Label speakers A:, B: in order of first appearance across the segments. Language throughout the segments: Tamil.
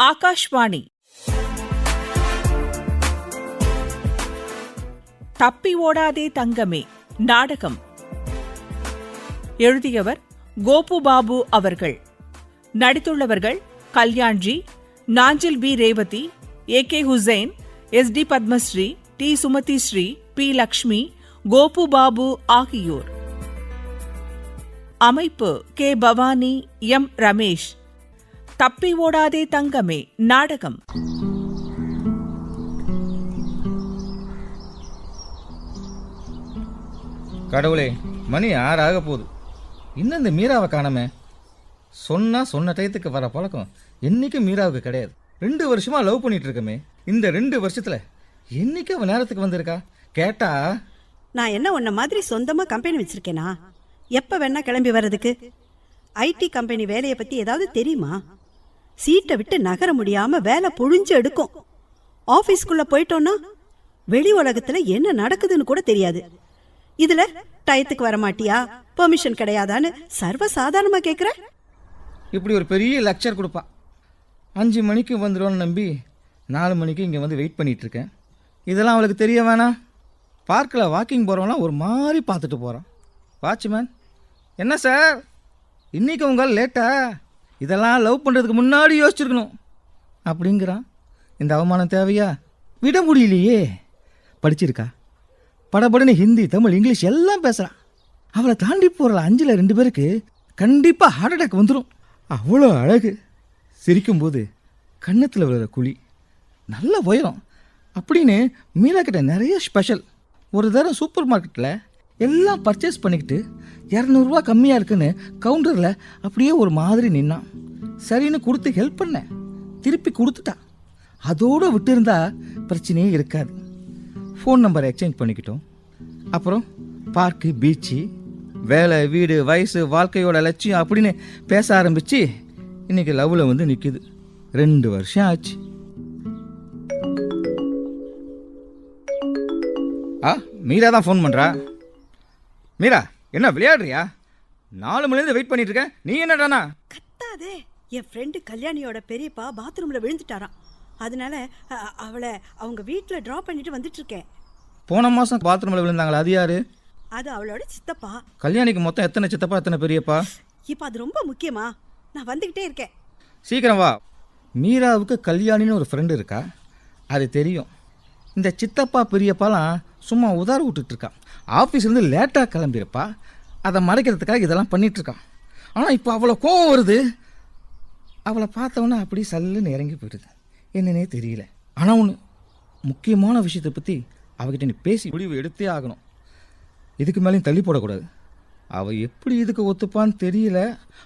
A: ஆகாஷ்வாணி தப்பி ஓடாதே தங்கமே நாடகம். எழுதியவர் கோபு பாபு அவர்கள். நடித்துள்ளவர்கள் Kalyanji, Nanjil P Revathi, A K. Hussain, S D. Padmashri, T. Sumathi Shri, P. Lakshmi, Gopu Babu ஆகியோர். அமைப்பு கே. பவானி, எம். ரமேஷ். தப்பி ஓடாதே தங்கமே நாடகம்.
B: கடவுளே, மணி 6 ஆக போகுது. இன்னும் இந்த மீராவை காணமே. சொன்ன டயத்துக்கு வர பழக்கம் என்னைக்கும் மீராவுக்கு கிடையாது. 2 வருஷமா லவ் பண்ணிட்டு இருக்கமே. இந்த 2 வருஷத்துல என்னைக்கு அவன் நேரத்துக்கு வந்திருக்கா? கேட்டா
C: நான் என்ன உன்ன மாதிரி சொந்தமா கம்பெனி வச்சிருக்கேனா? எப்ப வேணா கிளம்பி வர்றதுக்கு? ஐடி கம்பெனி வேலையை பத்தி ஏதாவது தெரியுமா? சீட்டை விட்டு நகர முடியாம வேலை புழிஞ்சு எடுக்கும். ஆபீஸ்க்குள்ள போயிட்டோம்னா வெளி உலகத்துல என்ன நடக்குதுன்னு கூட தெரியாது. இதுல டயத்துக்கு வர மாட்டியா, பெர்மிஷன் கிடையாதான்னு சர்வ சாதாரணமா கேக்குற.
B: இப்படி ஒரு பெரிய லெக்சர் கொடுப்பா. 5 மணிக்கு வந்துடுவோன்னு நம்பி 4 மணிக்கு இங்கே வந்து வெயிட் பண்ணிட்டு இருக்கேன். இதெல்லாம் அவளுக்கு தெரிய வேணாம். பார்க்கில் வாக்கிங் போகிறவங்களாம் ஒரு மாதிரி பார்த்துட்டு போகிறான். வாட்ச்மேன், என்ன சார் இன்னைக்கு உங்களால் லேட்டா? இதெல்லாம் லவ் பண்ணுறதுக்கு முன்னாடி யோசிச்சிருக்கணும் அப்படிங்கிறான். இந்த அவமானம் தேவையா? விட முடியலையே. படிச்சிருக்கா, படபடன்னு ஹிந்தி, தமிழ், இங்கிலீஷ் எல்லாம் பேசுகிறான். அவளை தாண்டி போகிற 5ல் 2 பேருக்கு கண்டிப்பாக ஹார்ட் அட்டாக் வந்துடும். அவ்வளோ அழகு. சிரிக்கும்போது கன்னத்தில் விழுற குழி, நல்ல உயரம் அப்படின்னு மீரா கிட்ட நிறைய ஸ்பெஷல். ஒரு தரம் சூப்பர் மார்க்கெட்டில் எல்லாம் பர்ச்சேஸ் பண்ணிக்கிட்டு 200 ரூபா கம்மியாக இருக்குன்னு கவுண்டரில் அப்படியே ஒரு மாதிரி நின்னான். சரின்னு கொடுத்து ஹெல்ப் பண்ணேன். திருப்பி கொடுத்துட்டான். அதோடு விட்டு இருந்தா பிரச்சனையே இருக்காது. ஃபோன் நம்பரை எக்ஸ்சேஞ்ச் பண்ணிக்கிட்டோம். அப்புறம் பார்க்கு, பீச்சு, வேலை, வீடு, வயசு, வாழ்க்கையோட லட்சியம் அப்படின்னு பேச ஆரம்பித்து இன்னைக்கு லவ்வில் வந்து நிற்குது. 2 வருஷம் ஆச்சு. மீரா தான் ஃபோன் பண்ணுறா. மீரா, என்ன விளையாடுறியா? 4 மணிலேருந்து வெயிட் பண்ணிட்டு இருக்கேன். நீ என்னடானா?
C: கத்தாதே. என் ஃப்ரெண்டு கல்யாணியோட பெரியப்பா பாத்ரூம்ல விழுந்துட்டாராம். அதனால அவளை அவங்க வீட்டில் ட்ராப் பண்ணிட்டு வந்துட்டு இருக்கேன்.
B: போன மாதம் பாத்ரூமில் விழுந்தாங்களா? அது யாரு?
C: அது அவளோட சித்தப்பா.
B: கல்யாணிக்கு மொத்தம் எத்தனை சித்தப்பா, எத்தனை பெரியப்பா?
C: இப்போ அது ரொம்ப முக்கியமா? நான் வந்துக்கிட்டே இருக்கேன்.
B: சீக்கிரம் வா. மீராவுக்கு கல்யாணின்னு ஒரு ஃப்ரெண்டு இருக்கா, அது தெரியும். இந்த சித்தப்பா பெரியப்பாலாம் சும்மா உதார விட்டுட்டு இருக்கான். ஆஃபீஸ்லேருந்து லேட்டாக கிளம்பியிருப்பா. அதை மறைக்கிறதுக்காக இதெல்லாம் பண்ணிகிட்ருக்கான். ஆனால் இப்போ அவ்வளோ கோவம் வருது. அவளை பார்த்தவொன்னே அப்படி சல்லுன்னு இறங்கி போயிடுது. என்னன்னே தெரியல. ஆனால் ஒன்று முக்கியமான விஷயத்தை பற்றி அவகிட்ட நீ பேசி முடிவு எடுத்தே ஆகணும். இதுக்கு மேலேயும் தள்ளி போடக்கூடாது. அவள் எப்படி இதுக்கு ஒத்துப்பான்னு தெரியல.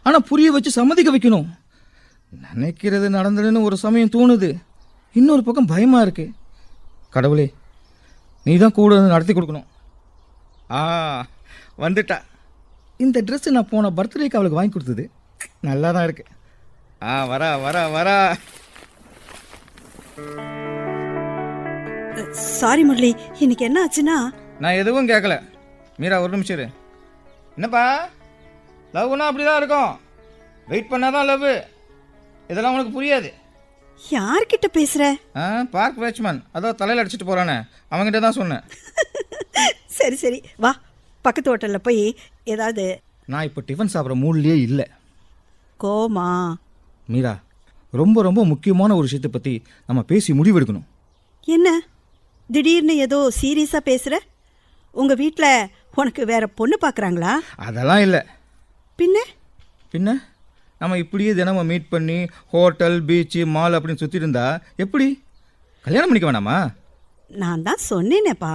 B: ஆனால் புரிய வச்சு சம்மதிக்க வைக்கணும். நினைக்கிறது நடந்துடுன்னு ஒரு சமயம் தோணுது. இன்னொரு பக்கம் பயமாக இருக்கு. கடவுளே, நீ தான் கூட நடத்தி கொடுக்கணும். வந்துட்டா. இந்த ட்ரெஸ்ஸு நான் போன பர்த்டேக்கு அவளுக்கு வாங்கி கொடுத்தது. நல்லா தான் இருக்கு. வரா வரா வரா.
C: சாரி முரளி, இன்னைக்கு என்ன ஆச்சுன்னா?
B: நான் எதுவும் கேட்கல. மீரா, ஒரு நிமிஷம் இரு. என்னப்பா, லவ்னா அப்படிதான் இருக்கும். வெயிட் பண்ணாதான் லவ். இதெல்லாம் உனக்கு புரியாது.
C: யார்கிட்ட பேசுற?
B: பார்க் வாட்ச்மேன், அதோ தலையில் அடிச்சுட்டு போறானே, அவங்ககிட்ட தான் சொன்னேன்.
C: சரி சரி, வா பக்கத்து ஹோட்டலில் போய் ஏதாவது.
B: நான் இப்போ டிஃபன் சாப்பிட்ற மூட்லேயே இல்லை.
C: கோமா
B: மீரா, ரொம்ப ரொம்ப முக்கியமான ஒரு விஷயத்தை பற்றி நம்ம பேசி முடிவெடுக்கணும்.
C: என்ன திடீர்னு ஏதோ சீரியஸாக பேசுகிற? உங்கள் வீட்டில் உனக்கு வேற பொண்ணு பார்க்குறாங்களா?
B: அதெல்லாம் இல்லை.
C: பின்ன
B: நம்ம இப்படியே தினமும் மீட் பண்ணி ஹோட்டல், பீச்சு, மால் அப்படின்னு சுற்றிட்டு இருந்தா எப்படி? கல்யாணம் பண்ணிக்க வேணாமா? நான்
C: தான் சொன்னேனேப்பா,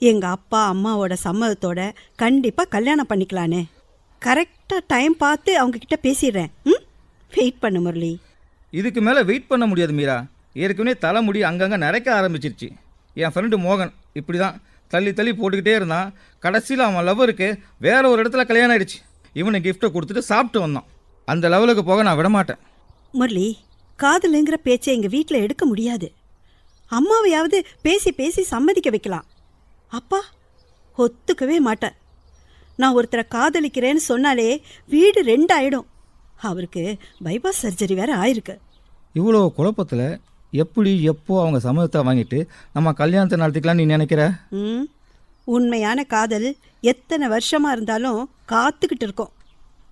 C: எங்கள் அப்பா அம்மாவோட சம்மதத்தோட கண்டிப்பாக கல்யாணம் பண்ணிக்கலானே. கரெக்டாக டைம் பார்த்து அவங்கக்கிட்ட பேசிடுறேன். வெயிட் பண்ணு முரளி.
B: இதுக்கு மேலே வெயிட் பண்ண முடியாது மீரா. ஏற்கனவே தலைமுடி அங்கங்கே நிறைக்க ஆரம்பிச்சிருச்சு. என் ஃப்ரெண்டு மோகன் இப்படி தான் தள்ளி தள்ளி போட்டுக்கிட்டே இருந்தான். கடைசியில் அவன் லவ்வருக்கு வேற ஒரு இடத்துல கல்யாணம் ஆயிடுச்சு. இவனை கிஃப்ட்டை கொடுத்துட்டு சாப்பிட்டு வந்தான். அந்த லெவலுக்கு போக நான் விடமாட்டேன்.
C: முரளி, காதலுங்கிற பேச்சை எங்கள் வீட்டில் எடுக்க முடியாது. அம்மாவையாவது பேசி பேசி சம்மதிக்க வைக்கலாம். அப்பா ஒத்துக்கவே மாட்டார். நான் ஒருத்தரை காதலிக்கிறேன்னு சொன்னாலே வீடு 2 ஆயிடும். அவருக்கு பைபாஸ் சர்ஜரி வேற ஆயிருக்கு.
B: இவ்வளோ குழப்பத்தில் எப்படி எப்போ அவங்க சம்மதத்தை வாங்கிட்டு நம்ம கல்யாணத்தை நடத்திக்கலாம் நீ நினைக்கிற?
C: ம் உண்மையான காதல் எத்தனை வருஷமா இருந்தாலும் காத்துக்கிட்டு இருக்கோம்.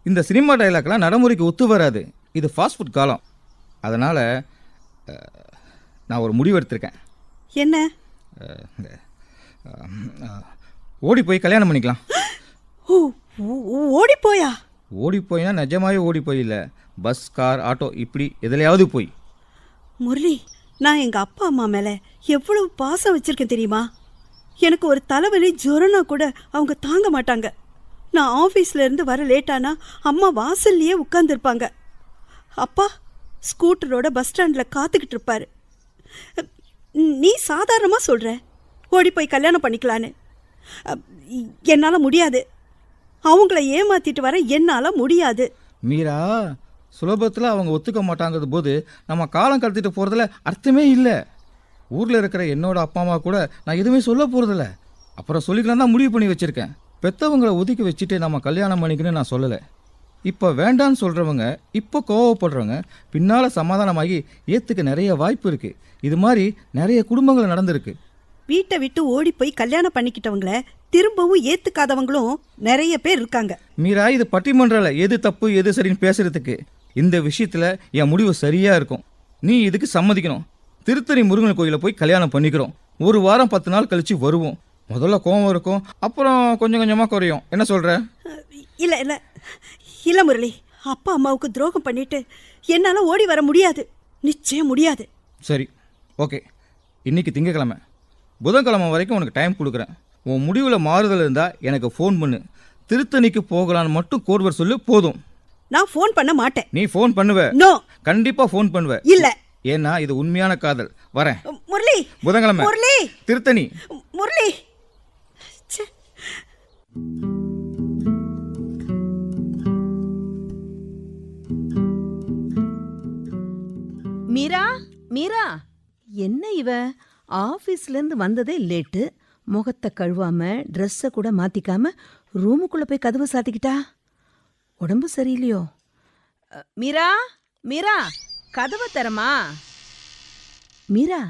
B: இந்த சினிமா டைலாக்லாம் நடைமுறைக்கு ஒத்து வராது. இது ஃபாஸ்ட் ஃபுட் காலம். அதனால் நான் ஒரு முடிவு எடுத்திருக்கேன்.
C: என்ன?
B: ஓடி போய் கல்யாணம் பண்ணிக்கலாம்.
C: ஓ ஓடி போயா?
B: ஓடி போய்னா நிஜமாவே ஓடி போய் இல்லை, பஸ் கார் ஆட்டோ இப்படி எதுலையாவது போய்.
C: முரளி, நான் எங்க அப்பா அம்மா மேல எவ்வளவு பாசம் வச்சிருக்கேன் தெரியுமா? எனக்கு ஒரு தலைவலி ஜுரம்னா கூட அவங்க தாங்க மாட்டாங்க. நான் ஆஃபீஸ்ல இருந்து வர லேட்டானா அம்மா வாசல்லையே உட்கார்ந்துருப்பாங்க. அப்பா ஸ்கூட்டரோட பஸ் ஸ்டாண்டில் காத்துக்கிட்டு இருப்பாரு. நீ சாதாரணமாக சொல்கிற ஓடி போய் கல்யாணம் பண்ணிக்கலான்னு. என்னால் முடியாது. அவங்கள ஏமாத்திட்டு வர என்னால் முடியாது.
B: மீரா, சுலபத்தில் அவங்க ஒத்துக்க மாட்டாங்கிறது போது நம்ம காலம் கடத்திட்டு போகிறதுல அர்த்தமே இல்லை. ஊரில் இருக்கிற என்னோட அப்பா அம்மா கூட நான் எதுவுமே சொல்ல போகிறதில்ல. அப்புறம் சொல்லிக்கலாம் தான் முடிவு பண்ணி வச்சுருக்கேன். பெற்றவங்களை ஒதுக்கி வச்சுட்டு நம்ம கல்யாணம் பண்ணிக்கணும்னு நான் சொல்லலை. இப்போ வேண்டான்னு சொல்கிறவங்க, இப்போ கோவப்படுறவங்க பின்னால் சமாதானமாகி ஏற்றுக்க நிறைய வாய்ப்பு இருக்குது. இது மாதிரி நிறைய குடும்பங்கள் நடந்திருக்கு.
C: வீட்டை விட்டு ஓடி போய் கல்யாணம் பண்ணிக்கிட்டவங்கள திரும்பவும் ஏற்றுக்காதவங்களும் நிறைய பேர் இருக்காங்க.
B: மீரா, இது பட்டிமன்றல எது தப்பு எது சரின்னு பேசுறதுக்கு. இந்த விஷயத்தில் என் முடிவு சரியாக இருக்கும். நீ இதுக்கு சம்மதிக்கணும். திருத்தணி முருகன் கோயிலில் போய் கல்யாணம் பண்ணிக்கிறோம். 1 வாரம் 10 நாள் கழித்து வருவோம். முதல்ல கோவம் இருக்கும், அப்புறம் கொஞ்சம் கொஞ்சமாக குறையும். என்ன சொல்கிற?
C: இல்லை இல்லை இல்லை முரளி, அப்பா அம்மாவுக்கு துரோகம் பண்ணிட்டு என்னால் ஓடி வர முடியாது. நிச்சயம் முடியாது.
B: சரி, ஓகே. இன்னைக்கு திங்கக்கிழமை, புதன்கிழமை வரைக்கும் உனக்கு டைம் கொடுக்குறேன். உன் முடிவில் மாறுதல் இருந்தால் எனக்கு ஃபோன் பண்ணு. திருத்தணிக்கு போகலான்னு மட்டும் கோர்வர் சொல்லு, போதும்.
C: நான் ஃபோன் பண்ண மாட்டேன்.
B: நீ ஃபோன் பண்ணுவ?
C: நோ.
B: கண்டிப்பாக ஃபோன் பண்ணுவ?
C: இல்லை.
B: ஏன்னா இது உண்மையான காதல். வரேன்
C: முரளி.
B: புதன்கிழமை
C: முரளி.
B: திருத்தணி.
C: முரளி.
D: மீரா, மீரா, என்ன இவ ஆபீஸ்ல இருந்து வந்ததே லேட்டு. முகத்தை கழுவாம ட்ரெஸ்ஸை கூட மாத்திக்காம ரூமுக்குள்ள போய் கதவை சாத்திக்கிட்டா. உடம்பு சரியில்லையோ? மீரா, மீரா, கதவை தரமா? மீரா,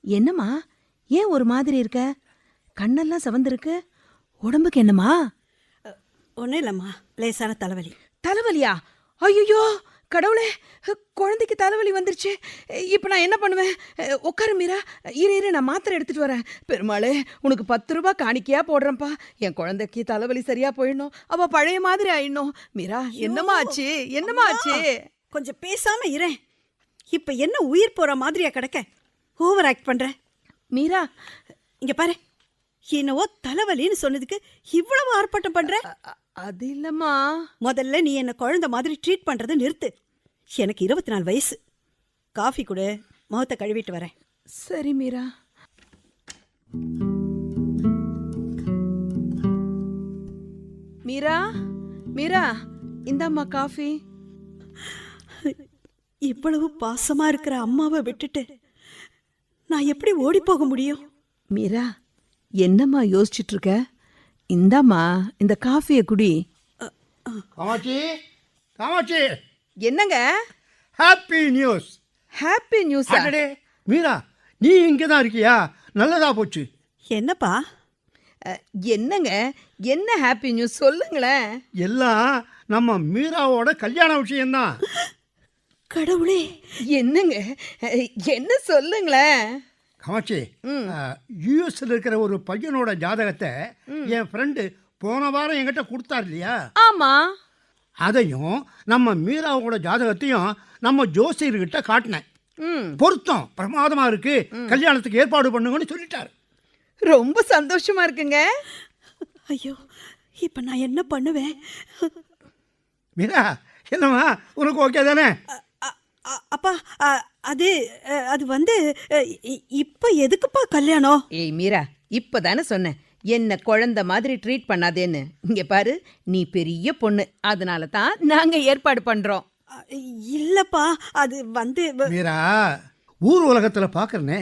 D: என்னம்மா, ஏன் ஒரு மாதிரி இருக்க? கண்ணெல்லாம் சிவந்திருக்கு. உடம்புக்கு என்னம்மா?
C: ஒன்றும் இல்லைம்மா, லேசான தலைவலி.
D: தலைவலியா? ஐயோ கடவுளே, குழந்தைக்கு தலைவலி வந்துருச்சு. இப்போ நான் என்ன பண்ணுவேன்? உட்காரு மீரா, இரு நான் மாத்திரை எடுத்துட்டு வரேன். பெருமாளே, உனக்கு 10 ரூபாய் காணிக்கையா போடுறேன்ப்பா. என் குழந்தைக்கு தலைவலி சரியா போயிடணும், அவ பழைய மாதிரி ஆயிடணும். மீரா, என்னம்மா ஆச்சு? என்னம்மா ஆச்சு?
C: கொஞ்சம் பேசாம இரேன். இப்ப என்ன உயிர் போற மாதிரியா கிடக்க? ஓவர் ஆக்ட் பண்ற.
D: மீரா,
C: இங்க பாரு, என்னவோ தலைவலின்னு சொன்னதுக்கு இவ்வளவு ஆர்ப்பாட்டம் பண்ற.
D: அது இல்லம்மா.
C: முதல்ல நீ என்ன குழந்தை மாதிரி ட்ரீட் பண்றதை நிறுத்து. எனக்கு 24 வயசு. காஃபி கொடு, முகத்தை கழுவிட்டு வரேன்.
D: சரி மீரா. மீரா, மீரா, இந்தாம்மா காஃபி.
C: இவ்வளவு பாசமா இருக்கிற அம்மாவை விட்டுட்டு நான் எப்படி ஓடி போக முடியும்?
D: மீரா, என்னம்மா யோசிச்சுட்டு இருக்க? இந்தாம்மா இந்த காஃபியை குடி.
E: காமாட்சி, காமாட்சி,
D: என்னங்க?
E: Happy news.
D: Happy news?
E: அடடே மீரா, நீ இங்கே தான் இருக்கியா? நல்லதா போச்சு.
C: என்னப்பா?
D: என்னங்க, என்ன ஹாப்பி நியூஸ் சொல்லுங்களேன்.
E: எல்லாம் நம்ம மீராவோட கல்யாண விஷயம்தான்.
C: கடவுளே,
D: என்னங்க, என்ன சொல்லுங்களேன்.
E: காமாட்சி, யூஎஸ்ல இருக்கிற ஒரு பையனோட ஜாதகத்தை என் ஃப்ரெண்டு போன வாரம் என்கிட்ட கொடுத்தார் இல்லையா?
D: ஆமா.
E: அதையும் நம்ம மீராவோட ஜாதகத்தையும் நம்ம ஜோசியர்கிட்ட காட்டினேன். பொருத்தம் பிரமாதமா இருக்கு, கல்யாணத்துக்கு ஏற்பாடு பண்ணுங்கன்னு சொல்லிட்டாரு.
D: ரொம்ப சந்தோஷமா இருக்குங்க.
C: ஐயோ, இப்ப நான் என்ன பண்ணுவேன்?
E: மீரா, என்னம்மா, உனக்கு ஓகே தானே?
C: அப்பா, அது அது வந்து இப்ப எதுக்குப்பா கல்யாணம்?
D: ஏய் மீரா, இப்பதானே சொன்னேன் என்ன குழந்தை மாதிரி ட்ரீட் பண்ணாதேன்னு. இங்க பாரு, நீ பெரிய பொண்ணு, அதனால தான் நாங்க ஏற்பாடு பண்றோம்.
C: இல்லப்பா, அது வந்து
E: மீரா, ஊர் உலகத்துல பாக்குறனே,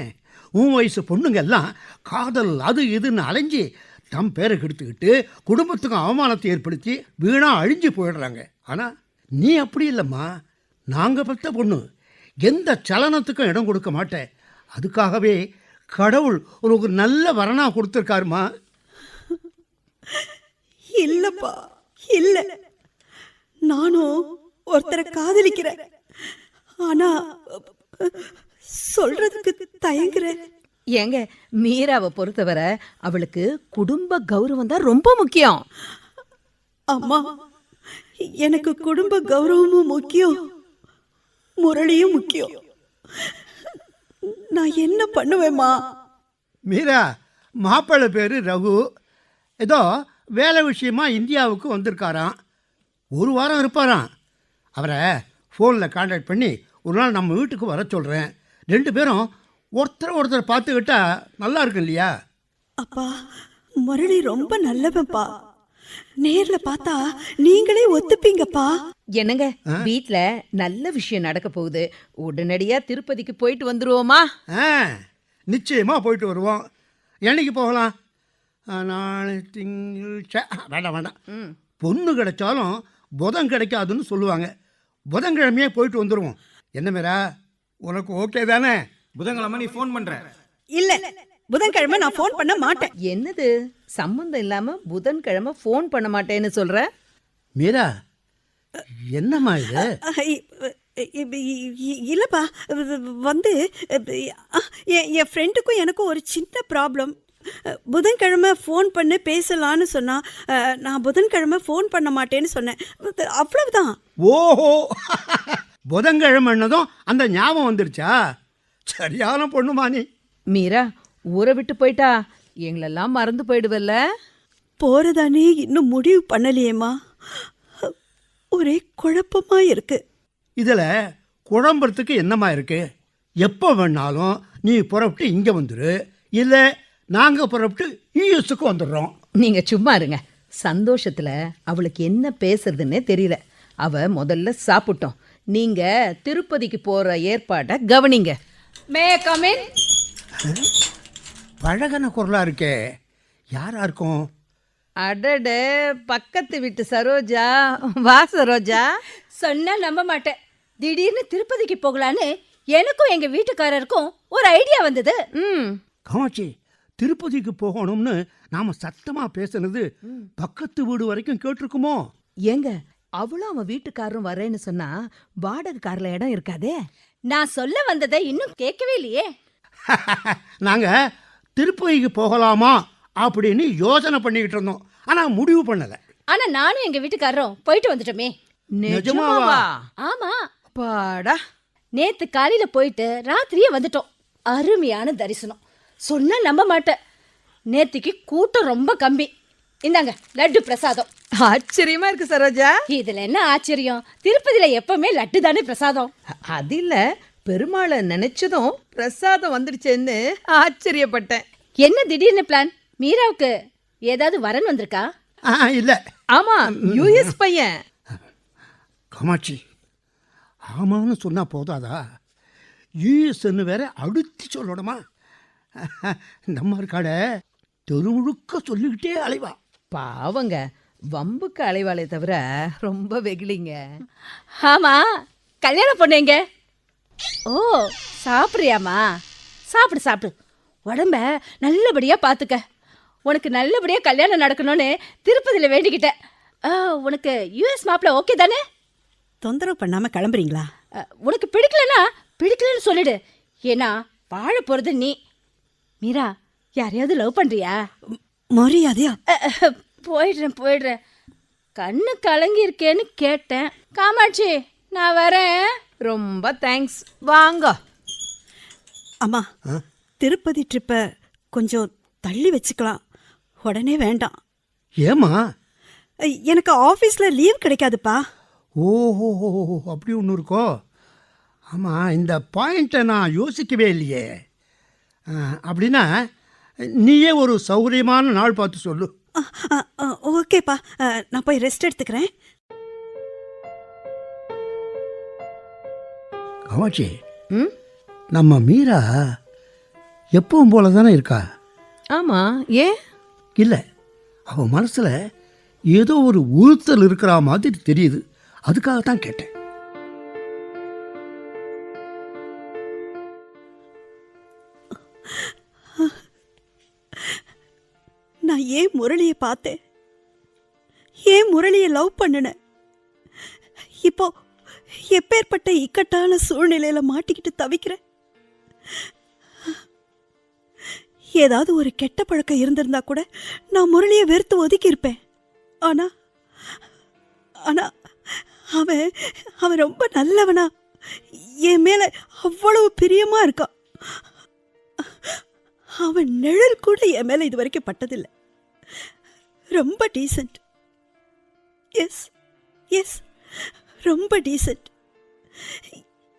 E: உன் வயசு பொண்ணுங்க எல்லாம் காதல் அது இதுன்னு அலைஞ்சி தம் பேரை கெடுத்துக்கிட்டு குடும்பத்துக்கும் அவமானத்தை ஏற்படுத்தி வீணா அழிஞ்சு போயிடுறாங்க. ஆனா நீ அப்படி இல்லைம்மா. நாங்கள் பெற்ற பொண்ணு, எந்த சலனத்துக்கும் இடம் கொடுக்க மாட்டேன். அதுக்காகவே கடவுள் உனக்கு நல்ல வரனா கொடுத்துருக்காருமா.
C: இல்லப்பா, இல்ல. நானும் ஒருத்தரை காதலிக்கிறேன். ஆனா சொல்றதுக்கு தயங்குறேன்.
D: ஏங்க, மீராவை பொறுத்தவரை அவளுக்கு குடும்ப கௌரவம் தான் ரொம்ப முக்கியம்.
C: அம்மா, எனக்கு குடும்ப கௌரவமும் முக்கியம், முரளியும் முக்கியம். நான் என்ன பண்ணுவேம்மா?
E: மீரா, மாப்பிள்ளை பேர் ரகு. ஏதோ வேலை விஷயமா இந்தியாவுக்கு வந்திருக்காராம். ஒரு வாரம் இருப்பாராம். அவரை ஃபோனில் கான்டாக்ட் பண்ணி ஒரு நாள் நம்ம வீட்டுக்கு வர சொல்கிறேன். 2 பேரும் ஒருத்தர் பார்த்துக்கிட்டா நல்லா இருக்கும் இல்லையா?
C: அப்பா, முரளி ரொம்ப நல்லவன்ப்பா. நேர்ல பார்த்தா நீங்களே ஒத்துப்பீங்கப்பா.
D: என்னங்க, வீட்ல நல்ல விஷயம் நடக்க போகுது. உடனடியா திருப்பதிக்கு போயிட்டு வந்துருவோமா?
E: நிச்சயமாக போயிட்டு வருவோம். என்னைக்கு போகலாம்? நாளை திங்கள் வேண்டாம். பொண்ணு கிடைச்சாலும் புதன் கிடைக்காதுன்னு சொல்லுவாங்க. புதன்கிழமையே போயிட்டு வந்துடுவோம். என்ன மேரா, உனக்கு ஓகே தானே?
B: புதன்கிழமை நீ ஃபோன் பண்ற?
C: இல்ல, புதன்கிழமை நான் ஃபோன் பண்ண மாட்டேன்.
D: என்னது சம்பந்தம் இல்லாம புதன்கிழமை ஃபோன் பண்ண மாட்டேன்னு சொல்ற?
E: மீரா, என்னம்மா இது?
C: இல்லப்பா, வந்து என் ஃப்ரெண்டுக்கும் எனக்கும் ஒரு சின்ன ப்ராப்ளம். புதன்கிழமை ஃபோன் பண்ணி பேசலான்னு சொன்னா, நான் புதன்கிழமை ஃபோன் பண்ண மாட்டேன்னு சொன்னேன். அவ்வளவுதான்.
E: ஓஹோ, புதன்கிழமைன்னதும் அந்த ஞாபகம் வந்துருச்சா? சரியான பொண்ணுமா நீ.
D: மீரா, ஊரை விட்டு போயிட்டா எங்களெல்லாம் மறந்து போயிடுவல்ல?
C: போறதானே இன்னும் முடிவு பண்ணலையேம்மா. ஒரே குழப்பமா இருக்கு.
E: இதில் குழம்புறதுக்கு என்னம்மா இருக்கு? எப்போ வேணாலும் நீ புறப்பட்டு இங்கே வந்துடு, இல்லை நாங்கள் புறப்பட்டு யூஎஸ்க்கு வந்துடுறோம்.
D: நீங்க சும்மா இருங்க. சந்தோஷத்துல அவளுக்கு என்ன பேசுறதுன்னே தெரியல. அவ முதல்ல சாப்பிட்டோம். நீங்க திருப்பதிக்கு போற ஏற்பாட்டை கவனிங்க.
F: May come in.
E: பழகன குரலா இருக்கே, யாரா இருக்கும்?
D: அடடே, பக்கத்து வீட்டு சரோஜா. வா சரோஜா.
F: சொன்னா நம்ப மாட்டேன். திடீர்னு திருப்பதிக்கு போகலான்னு எனக்கும் எங்க வீட்டுக்காரருக்கும் ஒரு ஐடியா வந்தது.
E: காமாட்சி, திருப்பதிக்கு போகணும்னு நாம சத்தமா பேசுனது பக்கத்து வீடு வரைக்கும் கேட்டிருக்குமோ?
D: ஏங்க, அவளும் அவன் வீட்டுக்காரரும் வரேன்னு சொன்னா வாடகை கார்ல இடம் இருக்காதே.
F: நான் சொல்ல வந்ததை இன்னும் கேட்கவே இல்லையே.
E: நாங்க திருப்பதிக்கு போகலாமா அப்படின்னு யோசனை பண்ணிக்கிட்டு இருந்தோம். ஆனா முடிவு பண்ணல.
F: ஆனா நானும் எங்க வீட்டுக்காரரும் போயிட்டு வந்துட்டோமே.
D: நிஜமாவா?
F: ஆமா,
D: பாடா.
F: நேத்து காலையில போயிட்டு ராத்திரியே வந்துட்டோம். அருமையான தரிசனம். சொன்னா நம்ப மாட்டேன். நேத்திக்கு கூட்டம் ரொம்ப கம்மி. இந்தாங்க லட்டு பிரசாதம்.
D: ஆச்சரியமா இருக்கு சரோஜா.
F: இதுல என்ன ஆச்சரியம்? திருப்பதியில எப்பவுமே லட்டு தானே பிரசாதம்.
D: அது இல்ல, பெருமாளை நினைச்சதும் பிரசாதம் வந்துடுச்சேன்னு ஆச்சரியப்பட்டேன்.
F: என்ன திடீர்னு பிளான்? மீராவுக்கு ஏதாவது வரன் வந்திருக்கா?
E: இல்ல.
D: ஆமா, யூஎஸ் பையன்.
E: காமாட்சி, ஆமான்னு சொன்னா போதாதா? யூஎஸ்ன்னு வேற அழுத்தி சொல்லணுமா? நம்ம இருக்காட தெருமுழுக்க சொல்லிக்கிட்டே அலைவா.
D: பாவங்க, வம்புக்கு அலைவாளே தவிர ரொம்ப வெகுளிங்க.
F: ஆமா, கல்யாணம் பொண்ணுங்க. ஓ, சாப்பிட்றியாமா? சாப்பிடு சாப்பிடு. உடம்ப நல்லபடியா பாத்துக்க. உனக்கு நல்லபடியா கல்யாணம் நடக்கணும்னு திருப்பதியில வேண்டிக்கிட்டேன். உனக்கு யூஎஸ் மாப்பிள்ள ஓகே தானே?
C: தொந்தரவு பண்ணாம கிளம்புறீங்களா?
F: உனக்கு பிடிக்கலன்னு சொல்லிடு. ஏன்னா வாழ போறது நீ. மீரா, யாரையாவது லவ் பண்றியா?
C: மரியாதையா?
F: போயிடுறேன். கண்ணு கலங்கி இருக்கேன்னு கேட்டேன். காமாட்சி, நான் வரேன்.
D: ரொம்ப தேங்க்ஸ். வாங்க.
C: அம்மா, திருப்பதி ட்ரிப்பை கொஞ்சம் தள்ளி வச்சுக்கலாம். உடனே வேண்டாம்.
E: ஏமா?
C: எனக்கு ஆஃபீஸ்ல லீவ் கிடைக்காதுப்பா.
E: ஓஹோ, அப்படி ஒன்று இருக்கோ? ஆமாம், இந்த பாயிண்ட்டை நான் யோசிக்கவே இல்லையே. அப்படின்னா நீயே ஒரு சௌகரியமான நாள் பார்த்து சொல்லு.
C: ஓகேப்பா, நான் போய் ரெஸ்ட் எடுத்துக்கிறேன்.
E: காமாட்சி, நம்ம மீரா எப்பவும் போல தானே இருக்கா?
D: ஆமா, ஏன்?
E: இல்லை, அவன் மனசில் ஏதோ ஒரு உறுத்தல் இருக்கிற மாதிரி தெரியுது. அதுக்காகத்தான் கேட்டேன்.
C: நான் ஏன் முரளியை பார்த்தேன், ஏன் முரளியை லவ் பண்ணினேன்? இப்போ எப்பேற்பட்ட இக்கட்டான சூழ்நிலையில மாட்டிக்கிட்டு தவிக்கிறேன். ஏதாவது ஒரு கெட்ட பழக்கம் இருந்திருந்தா கூட நான் முரளியை வெறுத்து ஒதுக்கி இருப்பேன். ஆனா ஆனா அவன் அவன் ரொம்ப நல்லவனா, என் மேல அவ்வளவு பிரியமா இருக்கான். அவன் நிழல் கூட என் மேல இது வரைக்கும் பட்டதில்லை. ரொம்ப டீசென்ட். எஸ் எஸ் ரொம்ப டீசென்ட்.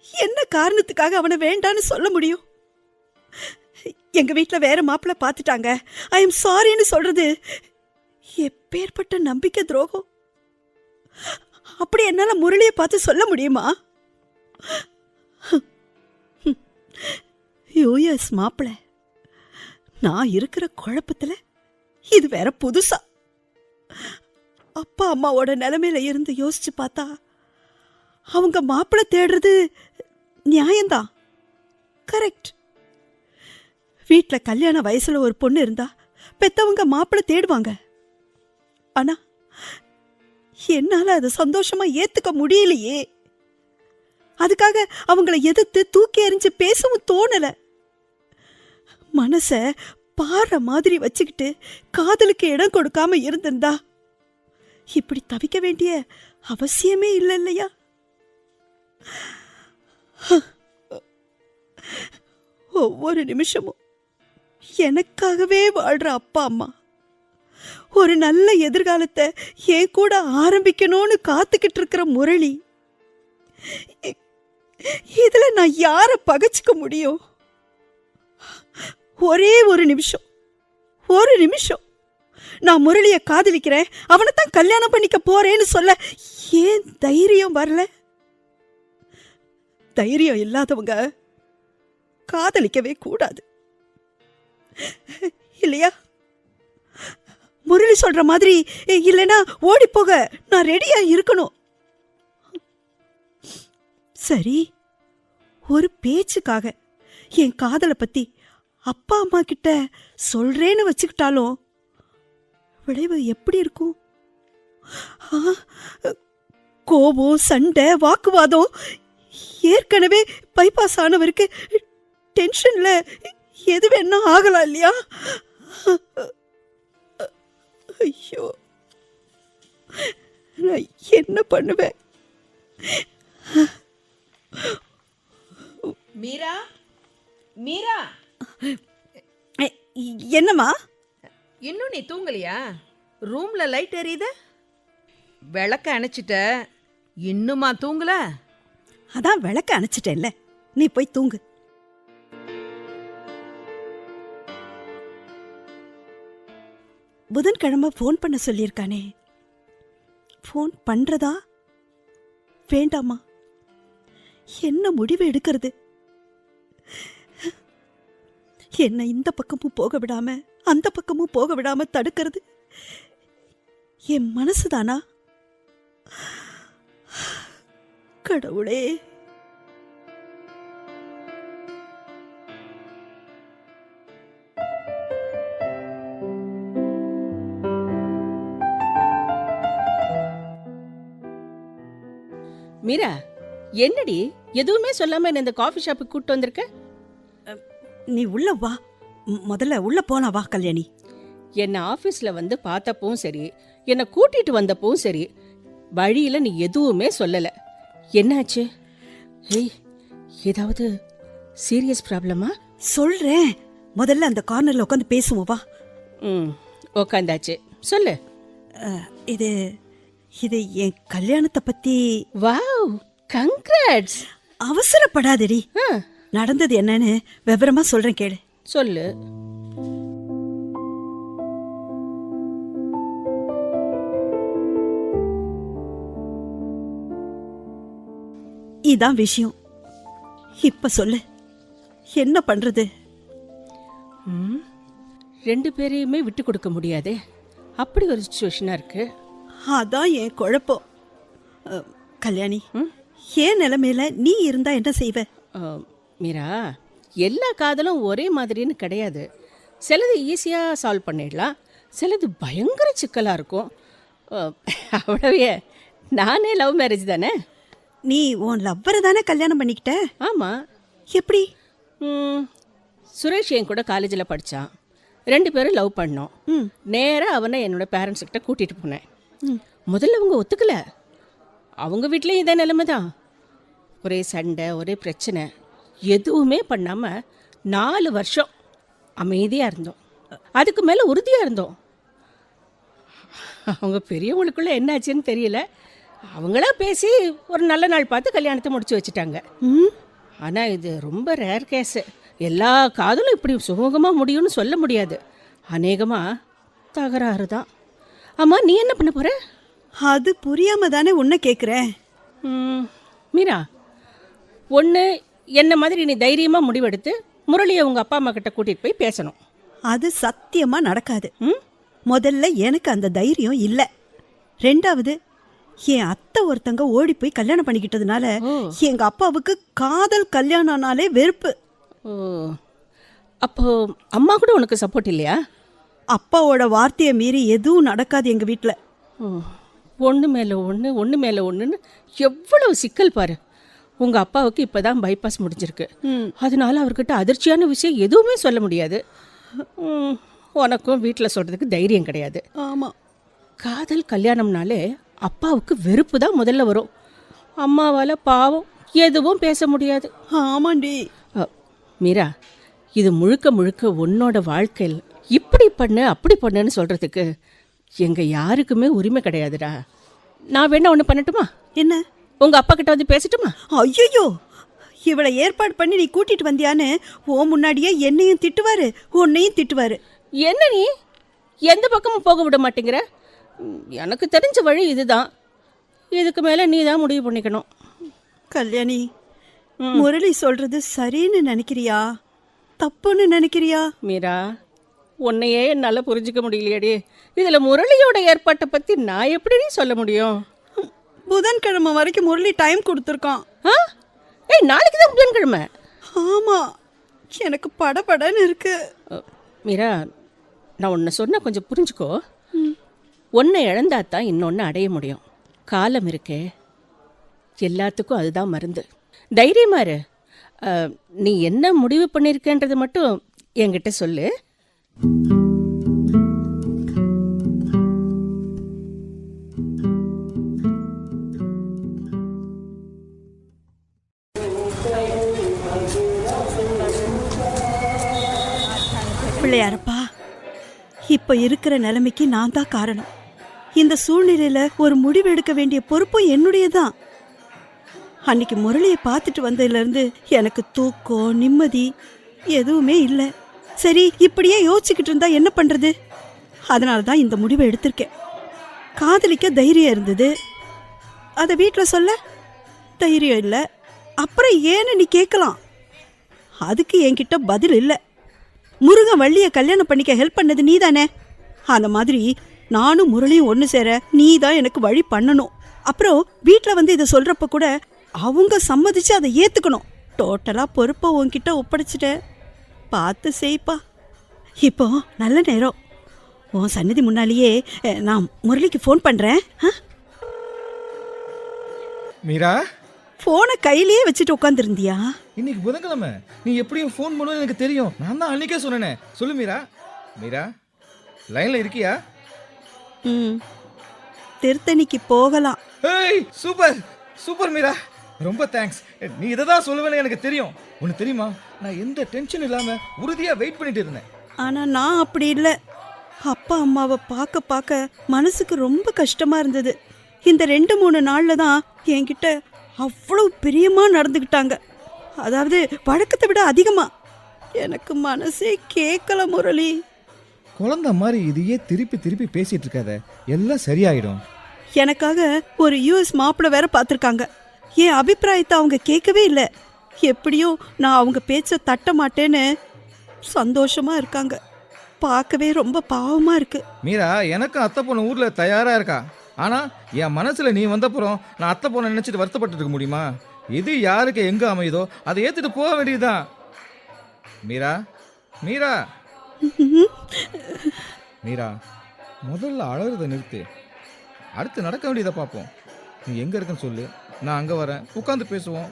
C: என்ன காரணத்துக்காக அவனை வேண்டான்னு சொல்ல முடியும்? எங்க வீட்டுல வேற மாப்பிள்ளை பார்த்துட்டாங்க, ஐ எம் சாரின்னு சொல்றது எப்பேற்பட்ட நம்பிக்கை துரோகம். அப்படி என்னால முரளியை பார்த்து சொல்ல முடியுமா? யூஎஸ் மாப்பிள்ளை, நான் இருக்கிற குழப்பத்துல இது வேற புதுசா. அப்பா அம்மாவோட நிலைமையில இருந்து யோசிச்சு பார்த்தா அவங்க மாப்பிள்ளை தேடுறது நியாயம்தான், கரெக்ட். வீட்டுல கல்யாண வயசுல ஒரு பொண்ணு இருந்தா பெத்தவங்க மாப்பிள்ளை தேடுவாங்க. ஆனா என்னால அதை சந்தோஷமா ஏத்துக்க முடியலையே. அதுக்காக அவங்கள எதிர்த்து தூக்கி எறிஞ்சு பேசவும் தோணல. மனச பாற மாதிரி வச்சுக்கிட்டு காதலுக்கு இடம் கொடுக்காம இருந்திருந்தா இப்படி தவிக்க வேண்டிய அவசியமே இல்லை இல்லையா? ஒவ்வொரு நிமிஷமும் எனக்காகவே வாழ்ற அப்பா அம்மா ஒரு நல்ல எதிர்காலத்தை என் கூட ஆரம்பிக்கணும்னு காத்துக்கிட்டு இருக்கிற முரளி, இதுல நான் யார பகைச்சுக்க முடியும்? ஒரே ஒரு நிமிஷம் நான் முரளிய காதலிக்கிறேன், அவனைத்தான் கல்யாணம் பண்ணிக்க போறேன்னு சொல்ல ஏன் தைரியம் வரல? தைரியம் இல்லாதவங்க காதலிக்கவே கூடாது இல்லையா? முரளி சொல்ற மாதிரி இல்லைன்னா ஓடி போக நான் ரெடியா இருக்கணும். சரி, ஒரு பேச்சுக்காக என் காதலை பத்தி அப்பா அம்மா கிட்ட சொல்றேன்னு வச்சுக்கிட்டாலும் விளைவு எப்படி இருக்கும்? கோபம், சண்டை, வாக்குவாதம். ஏற்கனவே பைபாஸ் ஆனவருக்கு டென்ஷன்ல எது வேணா ஆகலாம் இல்லையா? ஐயோ, நான் என்ன பண்ணுவேன்?
D: மீரா, மீரா,
C: என்னம்மா?
D: இன்னும் நீ தூங்கலையா? ரூம்ல லைட் எரியுது, விளக்க அணைச்சிட்ட, இன்னுமா தூங்கல?
C: அதான் விளக்க அணைச்சிட்டேன்ல, நீ போய் தூங்கு. புதன்கிழமை ஃபோன் பண்ண சொல்லியிருக்கானே, ஃபோன் பண்றதா வேண்டாமா? என்ன முடிவு எடுக்கிறது? என்ன இந்த பக்கமும் போக விடாம அந்த பக்கமும் போக விடாம தடுக்கிறது என் மனசுதானா? கடவுளே,
G: மீரா, என்னடி எதுவுமே சொல்லாம என்ன இந்த காஃபி ஷாப்புக்கு கூட்டு வந்திருக்க?
C: நீ உள்ள வா. முதல்ல உள்ள போனா வா கல்யாணி.
G: என்ன ஆபீஸ்ல வந்து பார்த்தப்பவும் சரி, என்ன கூட்டிட்டு வந்தப்பவும் சரி, வழியில நீ எதுவுமே சொல்லல. என்னாச்சு? ஏய், ஏதாவது சீரியஸ் ப்ராப்ளமா?
C: சொல்றேன், முதல்ல அந்த கார்னர்ல உட்காந்து பேசுவோம் வா.
G: உக்காந்தாச்சு, சொல்லு.
C: இது இது என் கல்யாணத்தை பத்தி.
G: Wow, congrats.
C: அவசரப்படாதடி, நடந்தது என்னன்னு விவரமா சொல்றேன் கேளு.
G: சொல்லு.
C: இதான் விஷயம். இப்ப சொல்லு, என்ன பண்றது?
G: ரெண்டு பேரையுமே விட்டு கொடுக்க முடியாதே, அப்படி ஒரு சிச்சுவேஷனா இருக்கு.
C: அதான் என் குழப்பம். கல்யாணி, ஏன் நிலைமையில நீ இருந்தா என்ன செய்வ?
G: மீரா, எல்லா காதலும் ஒரே மாதிரின்னு கிடையாது. சிலது ஈஸியாக சால்வ் பண்ணிடலாம், சிலது பயங்கர சிக்கலாக இருக்கும். அவ்வளவே. நானே லவ் மேரேஜ் தானே.
C: நீ உன் லவ்வரை தானே கல்யாணம் பண்ணிக்கிட்ட?
G: ஆமாம்.
C: எப்படி?
G: சுரேஷ் என் கூட காலேஜில் படித்தான். 2 பேரும் லவ் பண்ணோம். நேராக அவனை என்னோட பேரண்ட்ஸ்கிட்ட கூட்டிகிட்டு போனேன். முதல்ல அவங்க ஒத்துக்கலை. அவங்க வீட்லேயும் இதே நிலைமை தான். ஒரே சண்டை, ஒரே பிரச்சனை. எதுவுமே பண்ணாமல் 4 வருஷம் அமைதியாக இருந்தோம். அதுக்கு மேலே உறுதியாக இருந்தோம். அவங்க பெரியவங்களுக்குள்ளே என்னாச்சுன்னு தெரியல. அவங்களா பேசி ஒரு நல்ல நாள் பார்த்து கல்யாணத்தை முடிச்சு வச்சுட்டாங்க. ஆனால் இது ரொம்ப ரேர் கேஸு. எல்லா காதலும் இப்படி சுமூகமாக முடியும்னு சொல்ல முடியாது. அநேகமாக தகராறு தான். ஆமாம், நீ என்ன பண்ண போகிற?
C: அது புரியாம தானே உன்னை கேட்குறேன்.
G: மீரா, ஒன்று என்ன மாதிரி நீ தைரியமாக முடிவெடுத்து முரளியை உங்கள் அப்பா அம்மா கிட்ட கூட்டிகிட்டு போய் பேசணும்.
C: அது சத்தியமா நடக்காது. முதல்ல எனக்கு அந்த தைரியம் இல்லை. 2வது, என் அத்தை ஒருத்தங்க ஓடி போய் கல்யாணம் பண்ணிக்கிட்டதுனால எங்க அப்பாவுக்கு காதல் கல்யாணம்னாலே வெறுப்பு.
G: ஓ, அப்போ அம்மா கூட உனக்கு சப்போர்ட் இல்லையா?
C: அப்பாவோட வார்த்தையை மீறி எதுவும் நடக்காது எங்க வீட்டில்.
G: ஒன்று மேலே ஒன்று, ஒன்று மேலே ஒன்றுன்னு எவ்வளவு சிக்கல் பாரு. உங்கள் அப்பாவுக்கு இப்போ தான் பைபாஸ் முடிஞ்சிருக்கு. அதனால அவர்கிட்ட அதிர்ச்சியான விஷயம் எதுவுமே சொல்ல முடியாது. உனக்கும் வீட்டில் சொல்கிறதுக்கு தைரியம் கிடையாது.
C: ஆமாம்.
G: காதல் கல்யாணம்னாலே அப்பாவுக்கு வெறுப்பு தான் முதல்ல வரும். அம்மாவால் பாவம் எதுவும் பேச முடியாது.
C: ஆமாண்டி.
G: மீரா, இது முழுக்க முழுக்க உன்னோட வாழ்க்கையில் இப்படி பண்ணு அப்படி பண்ணுன்னு சொல்கிறதுக்கு எங்கள் யாருக்குமே உரிமை கிடையாதுடா. நான் வேணா ஒன்று பண்ணட்டுமா?
C: என்ன?
G: உங்கள் அப்பா கிட்ட வந்து பேசட்டுமா?
C: ஐயோ, இவளை ஏற்பாடு பண்ணி நீ கூட்டிட்டு வந்தியான்னு ஓ முன்னாடியே என்னையும் திட்டுவாரு, உன்னையும் திட்டுவாரு.
G: என்ன நீ எந்த பக்கமும் போக விட மாட்டேங்கிற? எனக்கு தெரிஞ்ச வழி இதுதான். இதுக்கு மேலே நீ தான் முடிவு பண்ணிக்கணும்.
C: கல்யாணி, முரளி சொல்றது சரின்னு நினைக்கிறியா, தப்புன்னு நினைக்கிறியா?
G: மீரா, உன்னையே என்னால் புரிஞ்சிக்க முடியலையடி. இதில் முரளியோட ஏற்பாட்டை பற்றி நான் எப்படி சொல்ல முடியும்?
C: புதன்கிழமை வரைக்கும் முரளி டைம் கொடுத்துருக்கான்.
G: ஏய், நாளைக்கு தான் புதன்கிழமை.
C: ஆமாம், எனக்கு படபடன்னு இருக்கு.
G: மீரா, நான் உன்னை சொன்னால் கொஞ்சம் புரிஞ்சுக்கோ. ஒன்றை இழந்தாதான் இன்னொன்று அடைய முடியும். காலம் இருக்கே, எல்லாத்துக்கும் அதுதான் மருந்து. தைரியமா இரு. நீ என்ன முடிவு பண்ணியிருக்கேன்றது மட்டும் என்கிட்ட சொல்லு.
C: பிள்ளையாரப்பா, இப்ப இருக்கிற நிலைமைக்கு நான் தான் காரணம். இந்த சூழ்நிலையில ஒரு முடிவு எடுக்க வேண்டிய பொறுப்பும் என்னுடையதான். அன்னைக்கு முரளியை பார்த்துட்டு வந்ததுலேருந்து எனக்கு தூக்கம், நிம்மதி எதுவுமே இல்லை. சரி, இப்படியே யோசிச்சுக்கிட்டு இருந்தா என்ன பண்றது? அதனால தான் இந்த முடிவை எடுத்திருக்கேன். காதலிக்க தைரியம் இருந்தது, அதை வீட்டில் சொல்ல தைரியம் இல்லை. அப்புறம் ஏன்னு நீ கேட்கலாம். அதுக்கு என்கிட்ட பதில் இல்லை. முருகன் வள்ளியை கல்யாணம் பண்ணிக்க ஹெல்ப் பண்ணது நீ தானே. அந்த மாதிரி நானும் முரளியும் ஒன்று சேர நீ தான் எனக்கு வழி பண்ணணும். அப்புறம் வீட்டில் வந்து இதை சொல்கிறப்ப கூட அவங்க சம்மதிச்சு அதை ஏற்றுக்கணும். டோட்டலாக பொறுப்பை உன்கிட்ட ஒப்படைச்சிட்டேன். பார்த்து செய்ப்பா. இப்போ நல்ல நேரம். உன் சந்நிதி முன்னாலேயே நான் முரளிக்கு ஃபோன் பண்ணுறேன்.
B: மீரா,
C: ஃபோனை கையிலேயே வச்சுட்டு உட்காந்துருந்தியா?
B: இன்னைக்கு புதன்கிழமை, நீ எப்படியும் ஃபோன் பண்ணுன்னு எனக்கு தெரியும். நான் தான் அன்னைக்கே சொன்னேனே. சொல்லு மீரா. மீரா, லைன்ல இருக்கியா?
C: திருத்தணிக்கு போகலாம்.
B: ஏய், சூப்பர் சூப்பர் மீரா, ரொம்ப தேங்க்ஸ். நீ இதை தான் சொல்லுவேன்னு எனக்கு தெரியும். உனக்கு தெரியுமா, நான் எந்த டென்ஷன் இல்லாம உறுதியா வெயிட் பண்ணிட்டு இருந்தேன்.
C: ஆனா நான் அப்படி இல்லை. அப்பா அம்மாவை பார்க்க பார்க்க மனசுக்கு ரொம்ப கஷ்டமா இருந்தது. இந்த 2-3 நாள்ல தான் என்கிட்ட அவ்வளோ பிரியமா நடந்துக்கிட்டாங்க. அதாவது வழக்கத்தை விட அதிகமா. எனக்கு மனசே கேட்கல முரளி.
B: குழந்தை மாதிரி இதையே திருப்பி திருப்பி பேசிட்டு இருக்காத, எல்லாம் சரியாயிடும்.
C: எனக்காக ஒரு யூஎஸ் மாப்பிள்ளை வேற பார்த்துருக்காங்க. என் அபிப்பிராயத்தை அவங்க கேட்கவே இல்லை. எப்படியோ நான் அவங்க பேச்ச தட்ட மாட்டேன்னு சந்தோஷமா இருக்காங்க. பார்க்கவே ரொம்ப பாவமா இருக்கு.
B: மீரா, எனக்கும் அத்தை பொண்ணு ஊர்ல தயாரா இருக்கா. ஆனா என் மனசுல நீ வந்தப்புறம் நான் அத்தை பொண்ணை நினைச்சிட்டு வருத்தப்பட்டு இருக்க முடியுமா? எது யாருக்கு எங்க அமையுதோ அதை ஏத்துட்டு போக வேண்டியதுதான். மீரா மீரா மீரா, முதல்ல அழறத நிறுத்து. அடுத்து நடக்க வேண்டியதை பார்ப்போம். நீ எங்கே இருக்குன்னு சொல்லு, நான் அங்கே வரேன், உட்காந்து பேசுவோம்.